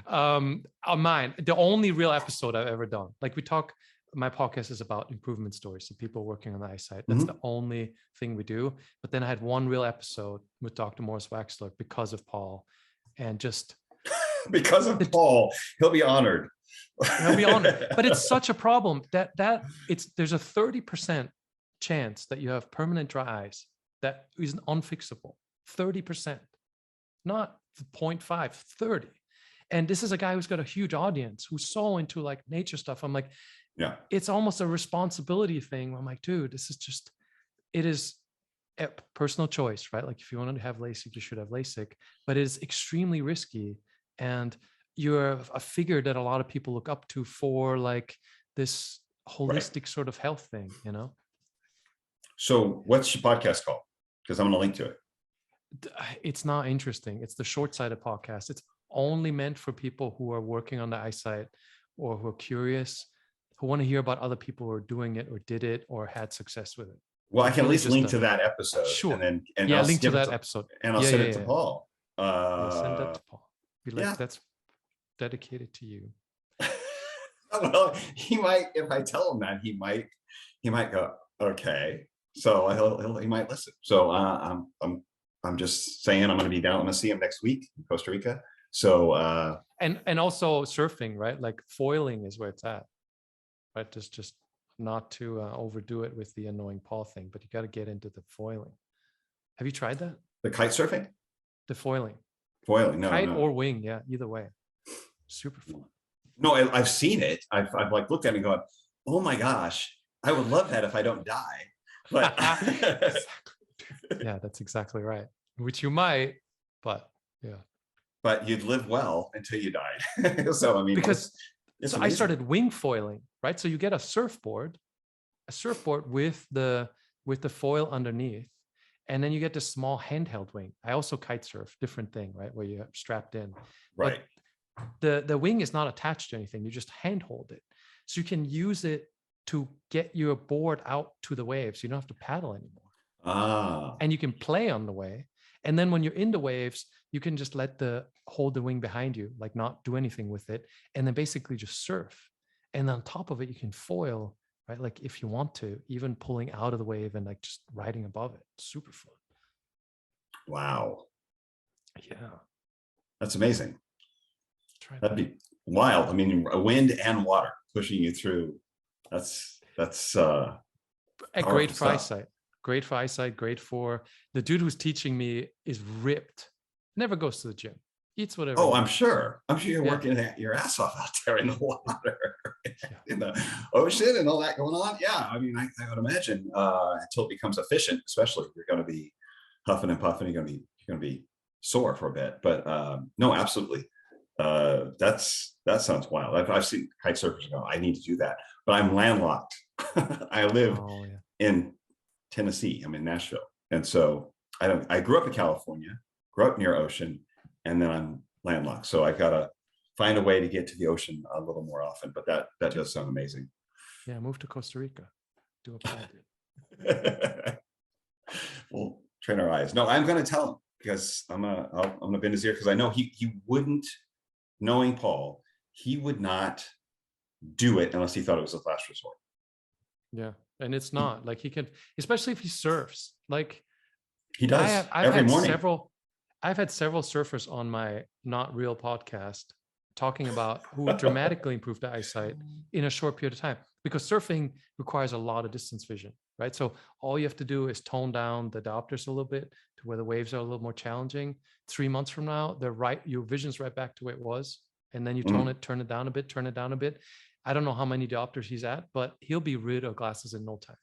On mine, the only real episode I've ever done. Like my podcast is about improvement stories. So people working on the eyesight. That's the only thing we do. But then I had one real episode with Dr. Morris Waxler because of Paul, and just because of Paul, he'll be honored. He'll be honored. But it's such a problem that there's a 30% chance that you have permanent dry eyes that is unfixable. 30%, not 0.5, 30. And this is a guy who's got a huge audience who's so into like nature stuff. I'm like, yeah, it's almost a responsibility thing. I'm like, dude, it is a personal choice, right? Like if you want to have LASIK, you should have LASIK, but it is extremely risky. And you're a figure that a lot of people look up to for like this holistic sort of health thing, you know? So what's your podcast called? Because I'm going to link to it. It's not interesting. It's the Short-Sighted podcast. It's only meant for people who are working on the eyesight or who are curious, who want to hear about other people who are doing it or did it or had success with it. Well, It's I can really at least just link to that episode. Sure. And yeah, I'll link to that episode. And I'll send it to Paul. Send that to Paul. Yeah. That's dedicated to you. Well, he might, if I tell him that, he might go, okay. So he might listen. So I'm just saying I'm going to be down. I'm going to see him next week in Costa Rica. So and also surfing, right? Like foiling is where it's at, right? Just not to overdo it with the annoying Paul thing, but you got to get into the foiling. Have you tried that? The kite surfing? The foiling. Foiling, no. Kite or wing, yeah, either way. Super fun. No, I've seen it. I've like looked at it and gone, oh my gosh, I would love that if I don't die. But yeah, that's exactly right. Which you might, but yeah. But you'd live well until you died. So I mean, because it's I started wing foiling, right? So you get a surfboard with the foil underneath, and then you get this small handheld wing. I also kite surf, different thing, right? Where you're strapped in. Right. But the wing is not attached to anything. You just handhold it. So you can use it to get your board out to the waves. You don't have to paddle anymore. Ah. And you can play on the way. And then when you're in the waves, you can just hold the wing behind you, like not do anything with it. And then basically just surf. And on top of it, you can foil, right? Like if you want to, even pulling out of the wave and like just riding above it. Super fun. Wow. Yeah. That's amazing. That'd be wild. I mean, a wind and water pushing you through. That's a great for stuff. eyesight. Great for eyesight. Great for the dude who's teaching me is ripped. Never goes to the gym. Eats whatever. Oh, I'm sure you're working your ass off out there in the water, in the ocean, and all that going on. Yeah, I mean, I would imagine until it becomes efficient, especially you're going to be huffing and puffing. You're going to be sore for a bit. But no, absolutely. That sounds wild. I've seen kite surfers go, I need to do that, but I'm landlocked. I live in Tennessee. I'm in Nashville. And so I grew up in California, grew up near ocean, and then I'm landlocked. So I've got to find a way to get to the ocean a little more often, but that does sound amazing. Yeah. Move to Costa Rica. Do a Paul. We'll train our eyes. No, I'm going to tell him because I'm going to bend his ear because I know he wouldn't knowing Paul, he would not do it unless he thought it was a last resort. Yeah. And it's not like he can, especially if he surfs. Like He does every morning. I've had several surfers on my Not Real podcast talking about who dramatically improved their eyesight in a short period of time, because surfing requires a lot of distance vision, right? So all you have to do is tone down the diopters a little bit to where the waves are a little more challenging. 3 months from now, your vision's right back to where it was. And then you turn it down a bit, turn it down a bit. I don't know how many diopters he's at, but he'll be rid of glasses in no time.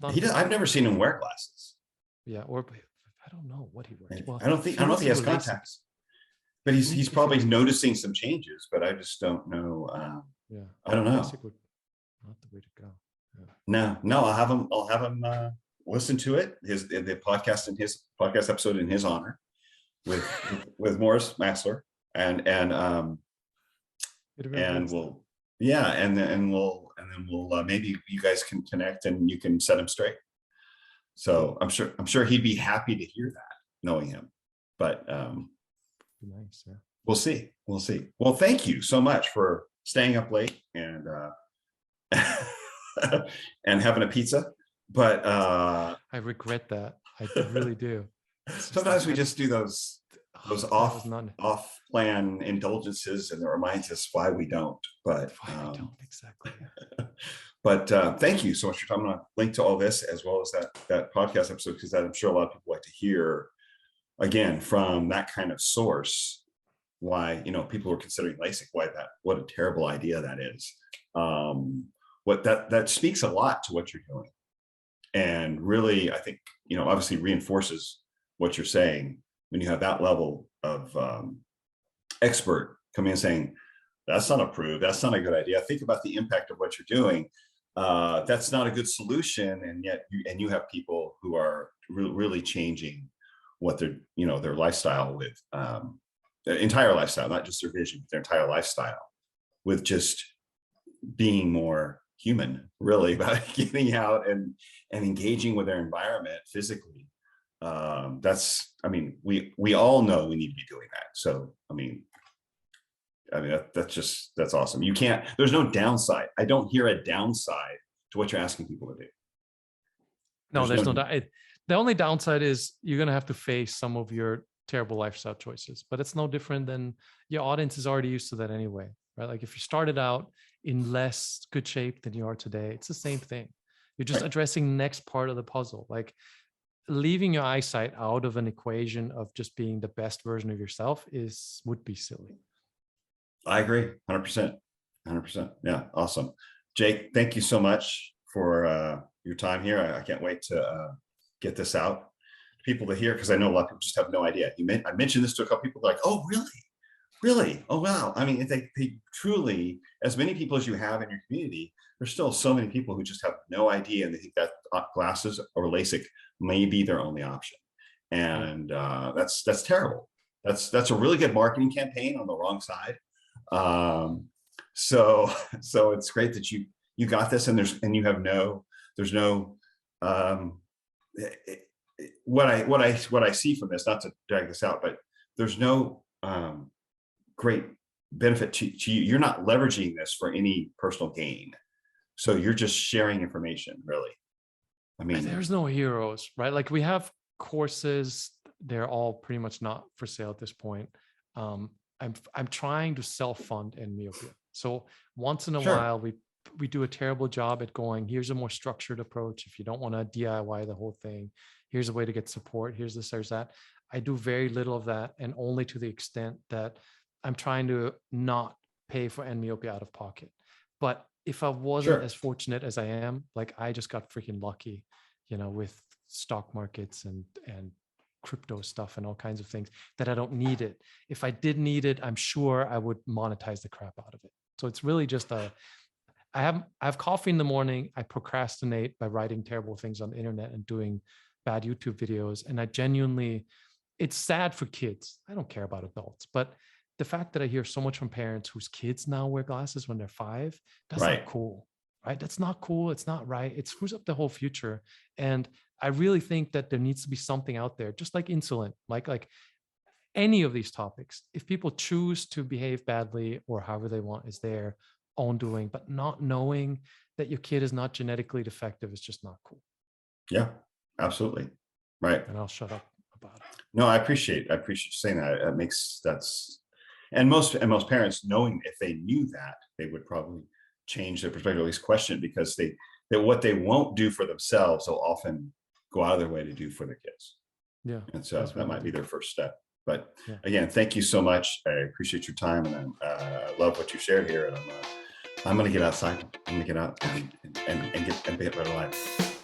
I've never seen him wear glasses. Yeah, or I don't know what he wears. Well, I don't know if he has contacts, but he's probably noticing some changes. But I just don't know. Yeah, I don't know. LASIK would not the way to go. Yeah. No. I'll have him listen to it. The podcast episode in his honor with Morris Massler and we'll maybe you guys can connect and you can set him straight. So I'm sure he'd be happy to hear that, knowing him. But nice, yeah. We'll see. Well, thank you so much for staying up late and and having a pizza. But I regret that. I really do. Sometimes we just do those off plan indulgences, and it reminds us why we don't. But why we don't exactly. But thank you so much for coming on. Link to all this as well as that podcast episode, because I'm sure a lot of people like to hear again from that kind of source why people are considering LASIK. What a terrible idea that is. What that speaks a lot to what you're doing, and really I think obviously reinforces what you're saying when you have that level of expert coming in saying that's not approved, that's not a good idea. Think about the impact of what you're doing. That's not a good solution, and yet you have people who are really changing what their lifestyle with their entire lifestyle, not just their vision, their entire lifestyle, with just being more human, really, about getting out and engaging with their environment physically. We all know we need to be doing that. So that's awesome. There's no downside. I don't hear a downside to what you're asking people to do. There's no doubt. The only downside is you're going to have to face some of your terrible lifestyle choices, but it's no different than your audience is already used to that anyway, right? Like if you started out in less good shape than you are today, it's the same thing. You're just addressing the next part of the puzzle. Like leaving your eyesight out of an equation of just being the best version of yourself would be silly. I agree. 100%. Yeah. Awesome. Jake, thank you so much for your time here. I can't wait to get this out to people to hear, because I know a lot of people just have no idea. I mentioned this to a couple people, like, oh, really? Oh, wow. I mean, they truly, as many people as you have in your community, there's still so many people who just have no idea, and they think that glasses or LASIK may be their only option. And that's terrible. That's a really good marketing campaign on the wrong side. So it's great that you got this, and there's no what I see from this, not to drag this out, but there's no great benefit to you. You're not leveraging this for any personal gain. So you're just sharing information, really. I mean, there's no heroes, right? Like we have courses, they're all pretty much not for sale at this point. I'm trying to self-fund in myopia. So once in a while, we do a terrible job at going, here's a more structured approach. If you don't want to DIY the whole thing, here's a way to get support. Here's this, there's that. I do very little of that, and only to the extent that I'm trying to not pay for myopia out of pocket. But if I wasn't as fortunate as I am, like I just got freaking lucky, with stock markets and crypto stuff and all kinds of things, that I don't need it. If I did need it, I'm sure I would monetize the crap out of it. So it's really just I have coffee in the morning. I procrastinate by writing terrible things on the internet and doing bad YouTube videos. And I genuinely, it's sad for kids. I don't care about adults, but the fact that I hear so much from parents whose kids now wear glasses when they're 5, that's not cool, right? That's not cool. It's not right. It screws up the whole future. And I really think that there needs to be something out there, just like insulin, like any of these topics, if people choose to behave badly or however they want is their own doing, but not knowing that your kid is not genetically defective is just not cool. Yeah, absolutely. Right. And I'll shut up about it. No, I appreciate you saying that. It makes and most parents, knowing, if they knew that, they would probably change their perspective, at least question it, because that what they won't do for themselves, they'll often go out of their way to do for their kids. Yeah. And so that might be their first step. But Yeah. again, thank you so much. I appreciate your time, and I love what you shared here. And I'm going to get outside. I'm going to get out and get rid of life.